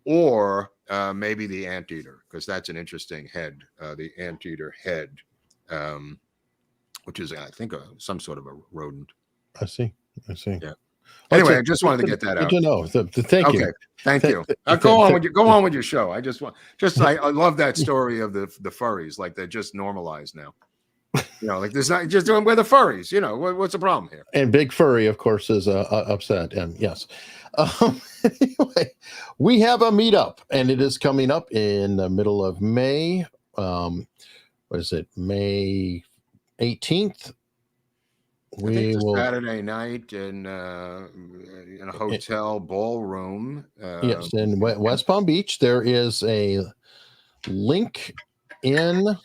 or maybe the anteater, because that's an interesting head, the anteater head, which is, I think, some sort of a rodent. I see. Yeah. Anyway, I just wanted to get that out. Good to know. Thank you. Thank you. Go on with your show. I love that story of the furries. Like, they're just normalized now. Like there's not just doing with the furries. What's the problem here? And Big Furry, of course, is upset. And yes, anyway, we have a meetup, and it is coming up in the middle of May. What is it? May 18th. We will Saturday night in a hotel ballroom. Yes, in West Palm Beach. There is a link in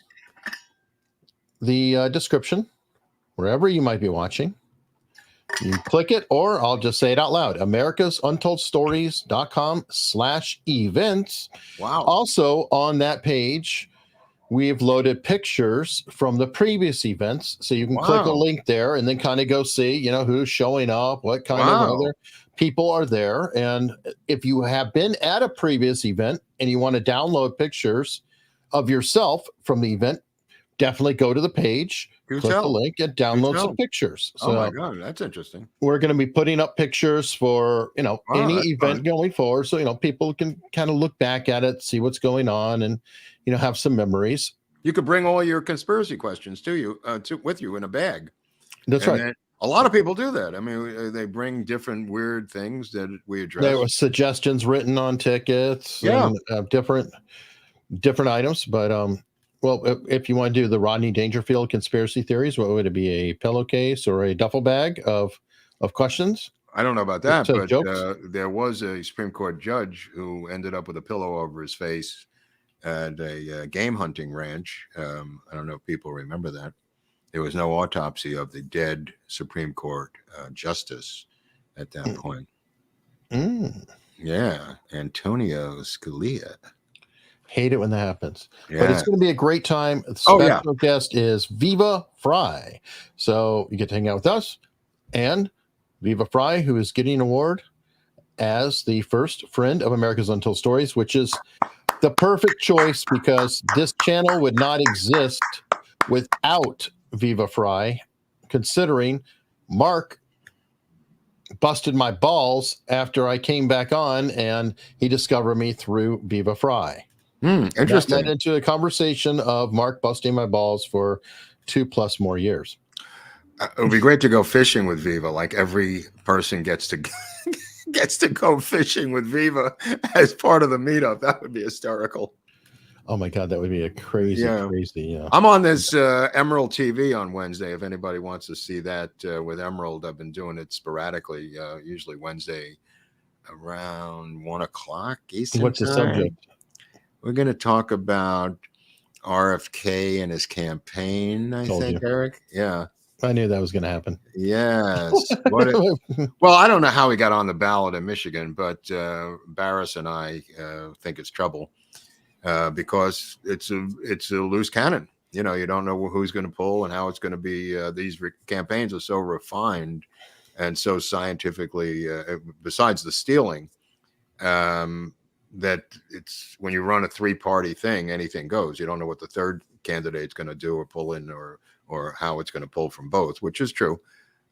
the description, wherever you might be watching. You click it, or I'll just say it out loud: americasuntoldstories.com/events. Wow. Also on that page, we've loaded pictures from the previous events. So you can click a link there and then kind of go see, who's showing up, what kind of other people are there. And if you have been at a previous event and you want to download pictures of yourself from the event, definitely go to the page, click the link, and download some pictures. So, oh my God, that's interesting. We're going to be putting up pictures for, any event going forward. So, people can kind of look back at it, see what's going on, and, have some memories. You could bring all your conspiracy questions with you in a bag. That's right. A lot of people do that. I mean, they bring different weird things that we address. There were suggestions written on tickets. Yeah. And, different items, but, well, if you want to do the Rodney Dangerfield conspiracy theories, what would it be? A pillowcase or a duffel bag of questions? I don't know about that, but there was a Supreme Court judge who ended up with a pillow over his face at a game hunting ranch. I don't know if people remember that. There was no autopsy of the dead Supreme Court justice at that point. Yeah, Antonio Scalia. Hate it when that happens. Yeah. But it's going to be a great time. The special guest is Viva Fry. So you get to hang out with us and Viva Fry, who is getting an award as the first friend of America's Untold Stories, which is the perfect choice because this channel would not exist without Viva Fry, considering Mark busted my balls after I came back on and he discovered me through Viva Fry. Interesting. That led into a conversation of Mark busting my balls for 2+ more years. It would be great to go fishing with Viva. Like every person gets to go fishing with Viva as part of the meetup. That would be hysterical. Oh my God, that would be a crazy. Yeah. I'm on this Emerald TV on Wednesday. If anybody wants to see that with Emerald, I've been doing it sporadically, usually Wednesday around 1 o'clock Eastern What's the subject? We're going to talk about RFK and his campaign, I think, Eric. Yeah. I knew that was going to happen. Yes. Well, I don't know how he got on the ballot in Michigan, but Barris and I think it's trouble. Because it's a loose cannon. You know, you don't know who's going to pull and how it's going to be. These campaigns are so refined and so scientifically, besides the stealing, that it's when you run a 3-party thing, anything goes. You don't know what the third candidate's going to do or pull in or how it's going to pull from both, which is true.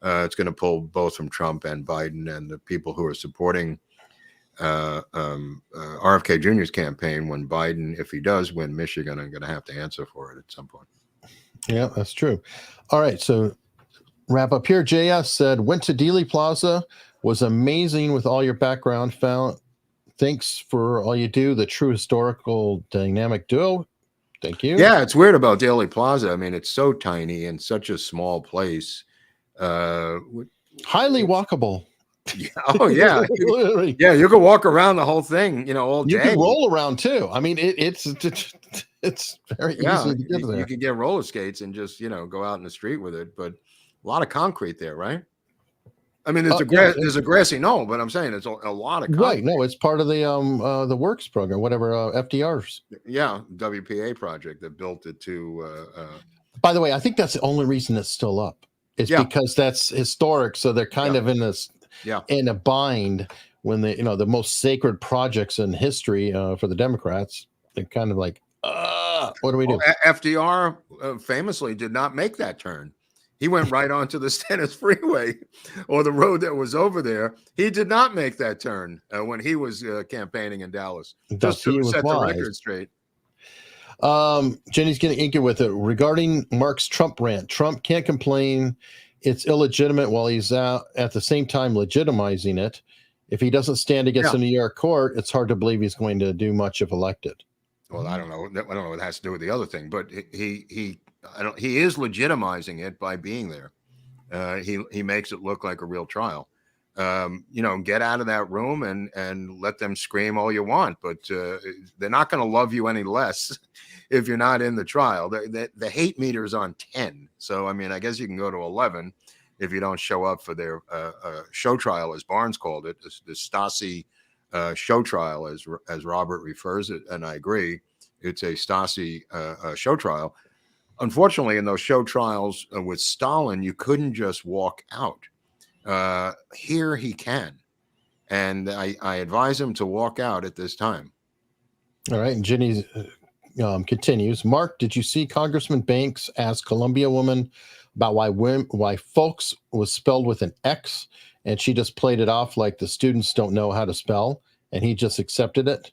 It's going to pull both from Trump and Biden and the people who are supporting RFK Jr.'s campaign when Biden, if he does win Michigan, I'm going to have to answer for it at some point. Yeah, that's true. All right, so wrap up here. JS said, went to Dealey Plaza, was amazing with all your background. Thanks for all you do. The true historical dynamic duo. Thank you. Yeah, it's weird about Dealey Plaza. I mean, it's so tiny and such a small place. Highly walkable. Yeah. Oh yeah, yeah. You can walk around the whole thing, all day. You can roll around too. I mean, it's very easy to get there. You can get roller skates and just go out in the street with it, but a lot of concrete there, right? I mean, there's a grassy knoll, but I'm saying it's a lot of concrete. Right. No, it's part of the Works program, whatever FDR's. Yeah, WPA project that built it to. By the way, I think that's the only reason it's still up. It's because that's historic, so they're kind of in this. Yeah, in a bind when the most sacred projects in history for the Democrats, they're kind of like, what do we do? FDR famously did not make that turn. He went right onto the Stennis Freeway or the road that was over there. He did not make that turn when he was campaigning in Dallas. Just to set the record straight. Jenny's getting inky with it regarding Mark's Trump rant. Trump can't complain. It's illegitimate while he's out at the same time legitimizing it. If he doesn't stand against the New York court, it's hard to believe he's going to do much if elected. Well, I don't know what it has to do with the other thing, but he is legitimizing it by being there. He makes it look like a real trial. Get out of that room and let them scream all you want, but they're not going to love you any less if you're not in the trial. The hate meter is on 10. So, I mean, I guess you can go to 11 if you don't show up for their show trial, as Barnes called it, the Stasi show trial, as Robert refers it, and I agree. It's a Stasi show trial. Unfortunately, in those show trials with Stalin, you couldn't just walk out. Here he can. And I advise him to walk out at this time. All right. And Jenny continues. Mark, did you see Congressman Banks ask Columbia woman about why folks was spelled with an X, and she just played it off like the students don't know how to spell, and he just accepted it?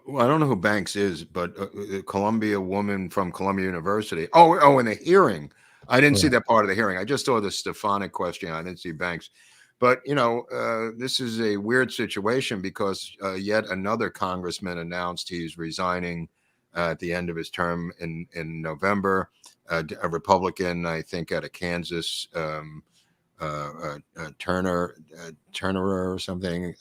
Well, I don't know who Banks is, but a Columbia woman from Columbia University. Oh, in the hearing. I didn't see that part of the hearing. I just saw the Stefanik question. I didn't see Banks. But, this is a weird situation because yet another congressman announced he's resigning at the end of his term in November. A Republican, I think, out of Kansas, Turner or something.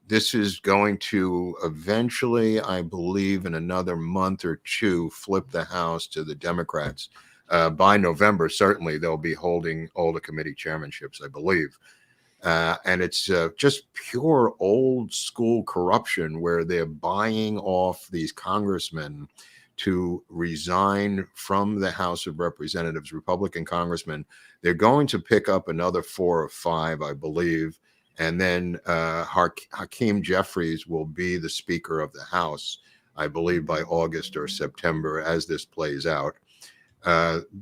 This is going to eventually, I believe, in another month or two, flip the House to the Democrats. By November, certainly, they'll be holding all the committee chairmanships, I believe. And it's just pure old school corruption where they're buying off these congressmen to resign from the House of Representatives, Republican congressmen. They're going to pick up another 4 or 5, I believe. And then Hakeem Jeffries will be the Speaker of the House, I believe, by August or September as this plays out.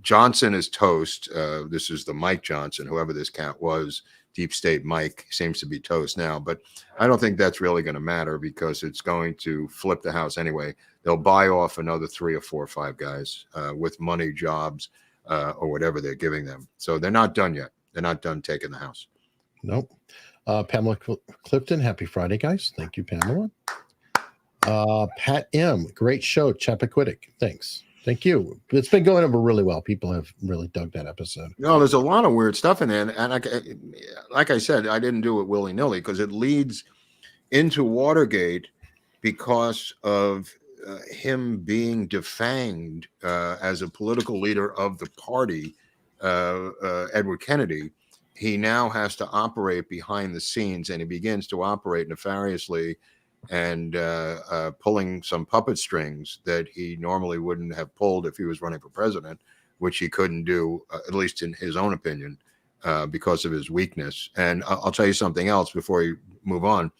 Johnson is toast. This is the Mike Johnson, whoever this cat was. Deep State Mike seems to be toast now, but I don't think that's really going to matter because it's going to flip the House anyway. They'll buy off another 3 or 4 or 5 guys with money, jobs, or whatever they're giving them. So they're not done yet. They're not done taking the House. Nope. Pamela Clifton, happy Friday, guys. Thank you, Pamela. Pat M, great show. Chappaquiddick, thanks. Thank you. It's been going over really well. People have really dug that episode. No, there's a lot of weird stuff in there. And like I said, I didn't do it willy-nilly because it leads into Watergate because of him being defanged as a political leader of the party, Edward Kennedy. He now has to operate behind the scenes, and he begins to operate nefariously and pulling some puppet strings that he normally wouldn't have pulled if he was running for president, which he couldn't do, at least in his own opinion, because of his weakness. And I'll tell you something else before you move on.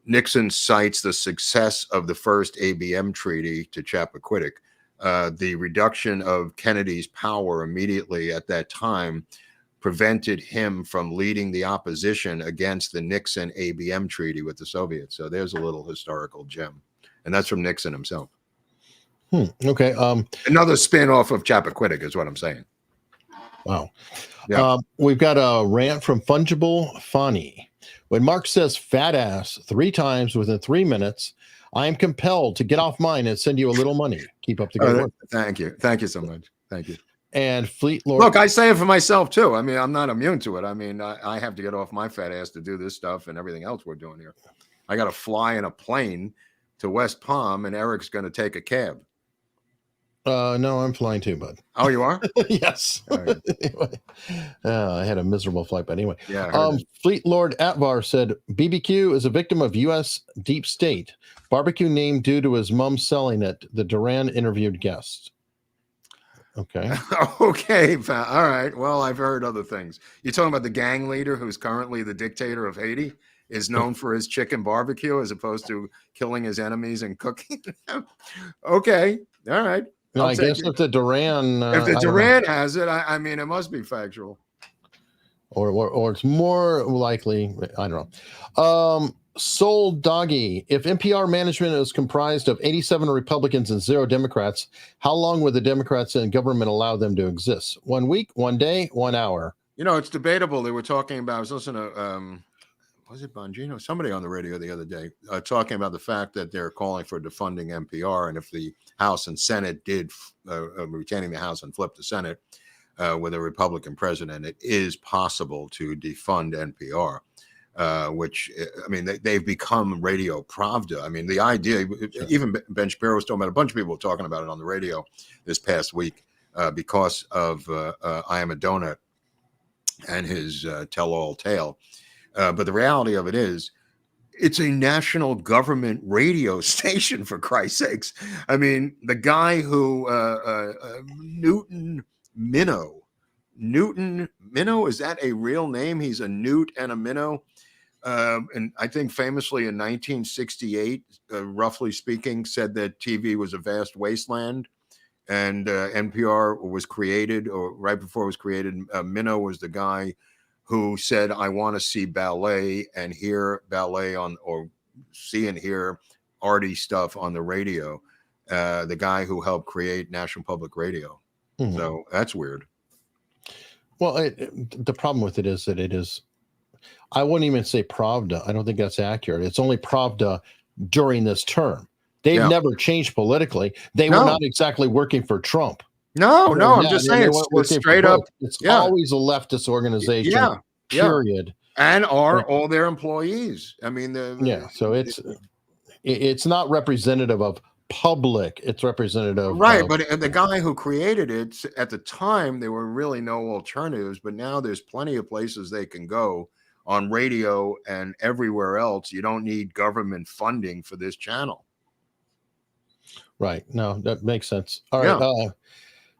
Nixon cites the success of the first ABM treaty to Chappaquiddick. The reduction of Kennedy's power immediately at that time prevented him from leading the opposition against the Nixon ABM treaty with the Soviets. So there's a little historical gem. And that's from Nixon himself. Okay. Another spin-off of Chappaquiddick is what I'm saying. Wow. Yeah. We've got a rant from Fungible Fani. When Mark says fat ass 3 times within 3 minutes, I am compelled to get off mine and send you a little money. Keep up the good work. Thank you. Thank you so much. Thank you. And Fleet Lord. Look, I say it for myself too. I mean, I'm not immune to it. I mean, I have to get off my fat ass to do this stuff and everything else we're doing here. I got to fly in a plane to West Palm, and Eric's going to take a cab. No, I'm flying too, bud. Oh, you are? Yes. Right. Anyway, I had a miserable flight, but anyway. Yeah. Fleet Lord Atvar said BBQ is a victim of U.S. deep state. Barbecue named due to his mom selling it. The Duran interviewed guest. Okay. Okay. All right. Well, I've heard other things. You're talking about the gang leader who's currently the dictator of Haiti, is known for his chicken barbecue as opposed to killing his enemies and cooking them. Okay. All right. No, I guess if the Duran, if the Duran has it, I mean, it must be factual. Or it's more likely. I don't know. Soul Doggy. If NPR management is comprised of 87 Republicans and 0 Democrats, how long would the Democrats and government allow them to exist? 1 week, 1 day, 1 hour? You know, it's debatable. They were talking about, I was listening to, was it Bongino? Somebody on the radio the other day talking about the fact that they're calling for defunding NPR. And if the House and Senate did, retaining the House and flip the Senate with a Republican president, it is possible to defund NPR. Which, I mean, they've become Radio Pravda. I mean, the idea, even Ben Shapiro was talking about, a bunch of people were talking about it on the radio this past week because of I Am a Donut and his tell-all tale. But the reality of it is, it's a national government radio station, for Christ's sakes. I mean, the guy who, Newton Minnow, is that a real name? He's a newt and a minnow. And I think famously in 1968, roughly speaking, said that TV was a vast wasteland, and NPR was created, or right before it was created. Minnow was the guy who said, I want to see ballet and hear ballet on, or see and hear arty stuff on the radio. The guy who helped create National Public Radio. Mm-hmm. So that's weird. Well, the problem with it is that it is, I wouldn't even say Pravda. I don't think that's accurate. It's only Pravda during this term. They've never changed politically. They were not exactly working for Trump. No, I'm just saying it's straight up. It's always a leftist organization, period. And are all their employees. I mean, so it's not representative of public. It's representative. Right, but the guy who created it, at the time, there were really no alternatives, but now there's plenty of places they can go on radio and everywhere else. You don't need government funding for this channel. Right. No, that makes sense. All right.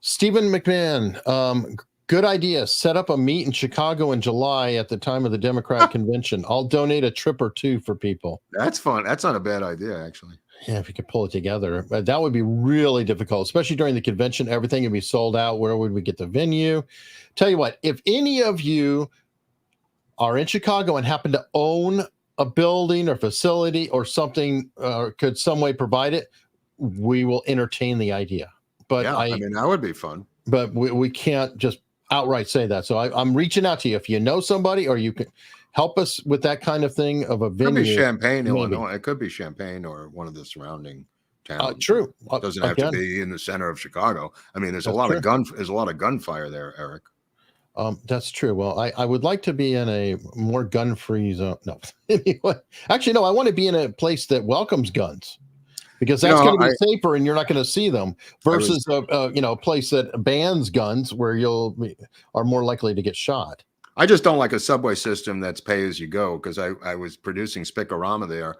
Stephen McMahon, good idea. Set up a meet in Chicago in July at the time of the Democrat convention. I'll donate a trip or two for people. That's fun. That's not a bad idea, actually. Yeah, if you could pull it together. But that would be really difficult, especially during the convention. Everything would be sold out. Where would we get the venue? Tell you what, if any of you are in Chicago and happen to own a building or facility or something, could some way provide it, we will entertain the idea. But yeah, I mean, that would be fun. But we can't just outright say that. So I'm reaching out to you. If you know somebody or you can help us with that kind of thing of a venue. It could be Champaign, Illinois. It could be Champaign or one of the surrounding towns. True. It doesn't have to be in the center of Chicago. I mean, there's a lot of gunfire there, Eric. That's true. Well, I would like to be in a more gun-free zone. No, anyway, actually, no. I want to be in a place that welcomes guns, because that's going to be safer, and you're not going to see them. Versus a place that bans guns, where are more likely to get shot. I just don't like a subway system that's pay as you go, because I was producing Spicorama there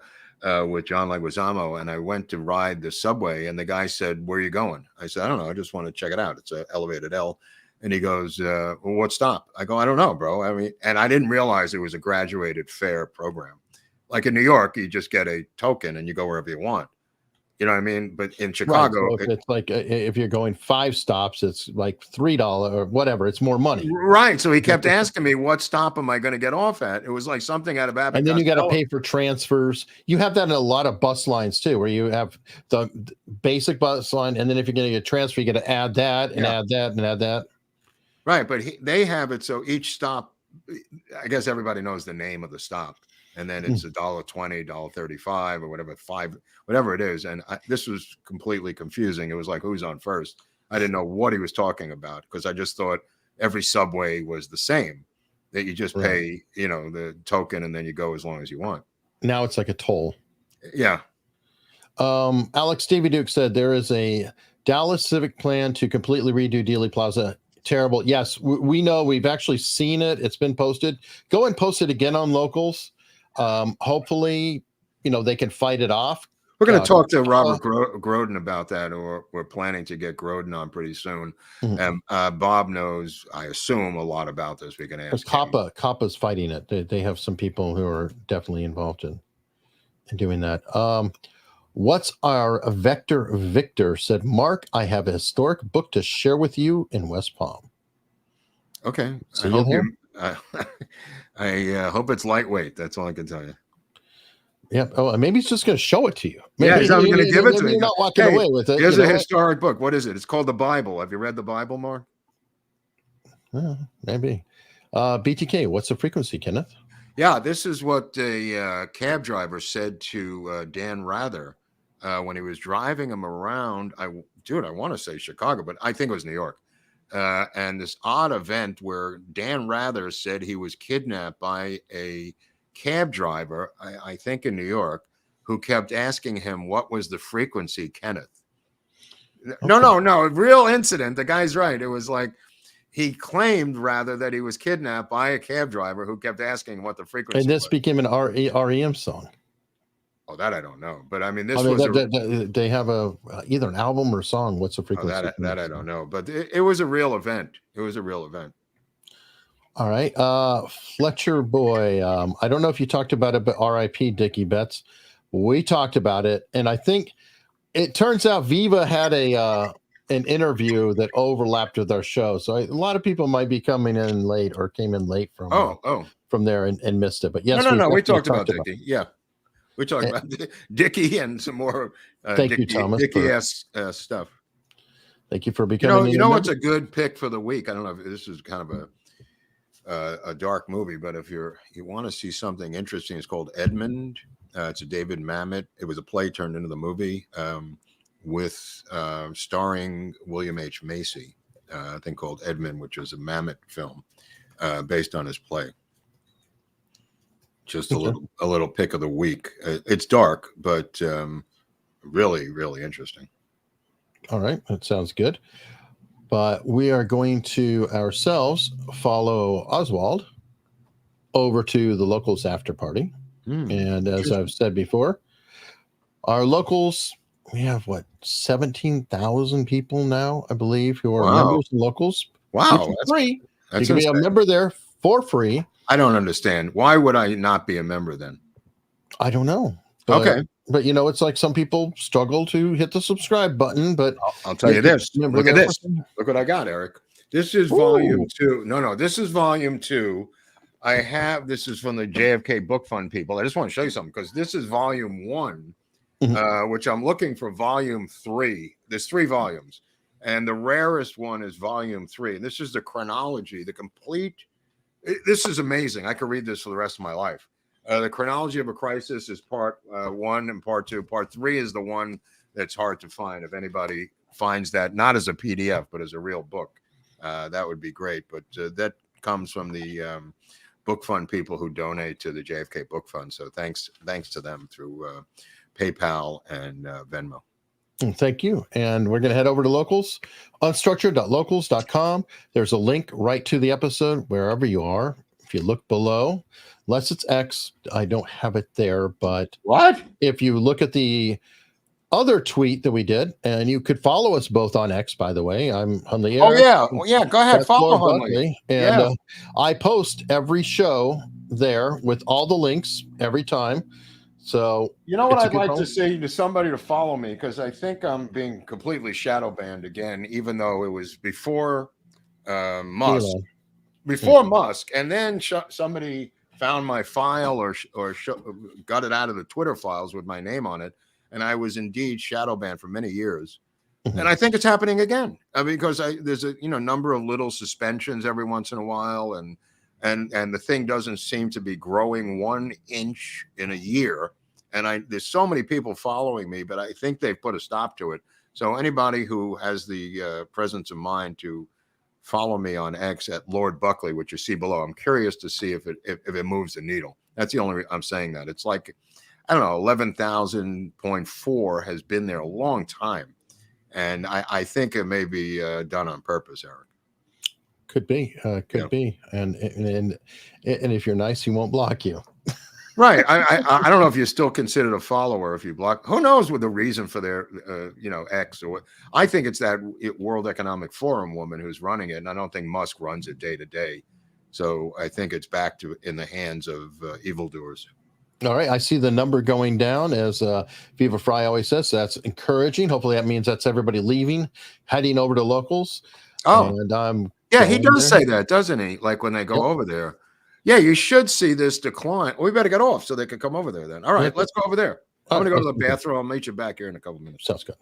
with John Leguizamo, and I went to ride the subway, and the guy said, "Where are you going?" I said, "I don't know. I just want to check it out. It's an elevated L." And he goes, well, what stop? I go, I don't know, bro. I mean, and I didn't realize it was a graduated fare program. Like in New York, you just get a token and you go wherever you want. You know what I mean? But in Chicago, right, so it's like if you're going 5 stops, it's like $3 or whatever. It's more money. Right. So he kept asking me, what stop am I going to get off at? It was like something out of Abbott. And then you got to pay for transfers. You have that in a lot of bus lines too, where you have the basic bus line. And then if you're going to get a transfer, you got to add that and add that and add that. Right, but they have it so each stop, I guess everybody knows the name of the stop, and then it's $1.20, $1.35, or whatever, whatever it is. And this was completely confusing. It was like, who's on first? I didn't know what he was talking about, because I just thought every subway was the same, that you just pay, the token, and then you go as long as you want. Now it's like a toll. Yeah. Alex Stevie Duke said there is a Dallas civic plan to completely redo Dealey Plaza. Terrible. Yes, we know. We've actually seen it. It's been posted. Go and post it again on Locals. Hopefully, they can fight it off. We're going to talk to Robert Groden about that, or we're planning to get Groden on pretty soon. And Bob knows, I assume, a lot about this. We can ask. COPPA's fighting it. They have some people who are definitely involved in doing that. What's our Vector Victor said, Mark, I have a historic book to share with you in West Palm. Okay. I hope it's lightweight. That's all I can tell you. Yeah. Oh, maybe he's just going to show it to you. Maybe I'm going to give it to you. You're not walking away with it. Here's a historic book. What is it? It's called the Bible. Have you read the Bible, Mark? Maybe. BTK, what's the frequency, Kenneth? Yeah, this is what a cab driver said to Dan Rather. When he was driving him around, I want to say Chicago, but I think it was New York. And this odd event where Dan Rather said he was kidnapped by a cab driver, I think in New York, who kept asking him, what was the frequency, Kenneth? Okay. No, real incident. The guy's right. It was like he claimed rather that he was kidnapped by a cab driver who kept asking what the frequency was. And this became an REM song. Oh, that I don't know, but I mean, they have either an album or a song. What's the frequency? That I don't know, but it was a real event. It was a real event. All right, Fletcher Boy. I don't know if you talked about it, but R.I.P. Dickie Betts. We talked about it, and I think it turns out Viva had an interview that overlapped with our show, so a lot of people might be coming in late or came in late from there and missed it. But yes, no, we talked about Dickie. Yeah. We're talking about Dickie and some more Dickie-esque stuff. Thank you for becoming. You know what's a good pick for the week? I don't know if this is kind of a dark movie, but if you want to see something interesting, it's called Edmund. It's a David Mamet. It was a play turned into the movie with starring William H. Macy. I think called Edmund, which is a Mamet film based on his play. Just a little pick of the week. It's dark, but really, really interesting. All right, that sounds good. But we are going to ourselves follow Oswald over to the Locals after party. And as I've said before, our Locals, we have 17,000 people now, I believe, who are members of Locals. Wow, Which is free. That's you can be a member there for free. I don't understand. Why would I not be a member then? I don't know. Okay. But, you know, it's like some people struggle to hit the subscribe button. But I'll tell you this. Look at this. Look what I got, Eric. This is volume 2. No, this is volume 2. This is from the JFK Book Fund people. I just want to show you something because this is volume 1, which I'm looking for volume 3. There's 3 volumes. And the rarest one is volume 3. And this is the chronology, the complete. This is amazing. I could read this for the rest of my life. The chronology of a crisis is part 1 and part 2. Part 3 is the one that's hard to find. If anybody finds that, not as a PDF, but as a real book, that would be great. But that comes from the Book Fund people who donate to the JFK Book Fund. So thanks to them through PayPal and Venmo. Thank you. And we're going to head over to Locals, unstructured.locals.com. There's a link right to the episode wherever you are. If you look below, unless it's X, I don't have it there. But what? If you look at the other tweet that we did, and you could follow us both on X, by the way. I'm on the air. Oh, yeah. Well, yeah. Go ahead. Follow Hunley. And I post every show there with all the links every time. So, you know what I'd like to say to somebody to follow me, because I think I'm being completely shadow banned again, even though it was before Musk. Musk, and then somebody found my file or got it out of the Twitter files with my name on it, and I was indeed shadow banned for many years. And I think it's happening again because there's a number of little suspensions every once in a while, and the thing doesn't seem to be growing 1 inch in a year. And there's so many people following me, but I think they've put a stop to it. So anybody who has the presence of mind to follow me on X at Lord Buckley, which you see below, I'm curious to see if it moves the needle. That's the only reason I'm saying that. It's like, I don't know, 11,000.4 has been there a long time. And I think it may be done on purpose, Eric. Could be, be, and if you're nice, he won't block you. Right. I don't know if you're still considered a follower if you block. Who knows what the reason for their X or what? I think it's that World Economic Forum woman who's running it, and I don't think Musk runs it day to day. So I think it's back to in the hands of evildoers. All right. I see the number going down, as Viva Fry always says. So that's encouraging. Hopefully that means that's everybody leaving, heading over to Locals. Oh, and yeah, he does say that, doesn't he? Like when they go over there. Yeah, you should see this decline. We better get off so they can come over there then. All right, let's go over there. I'm going to go to the bathroom. I'll meet you back here in a couple minutes. Sounds good.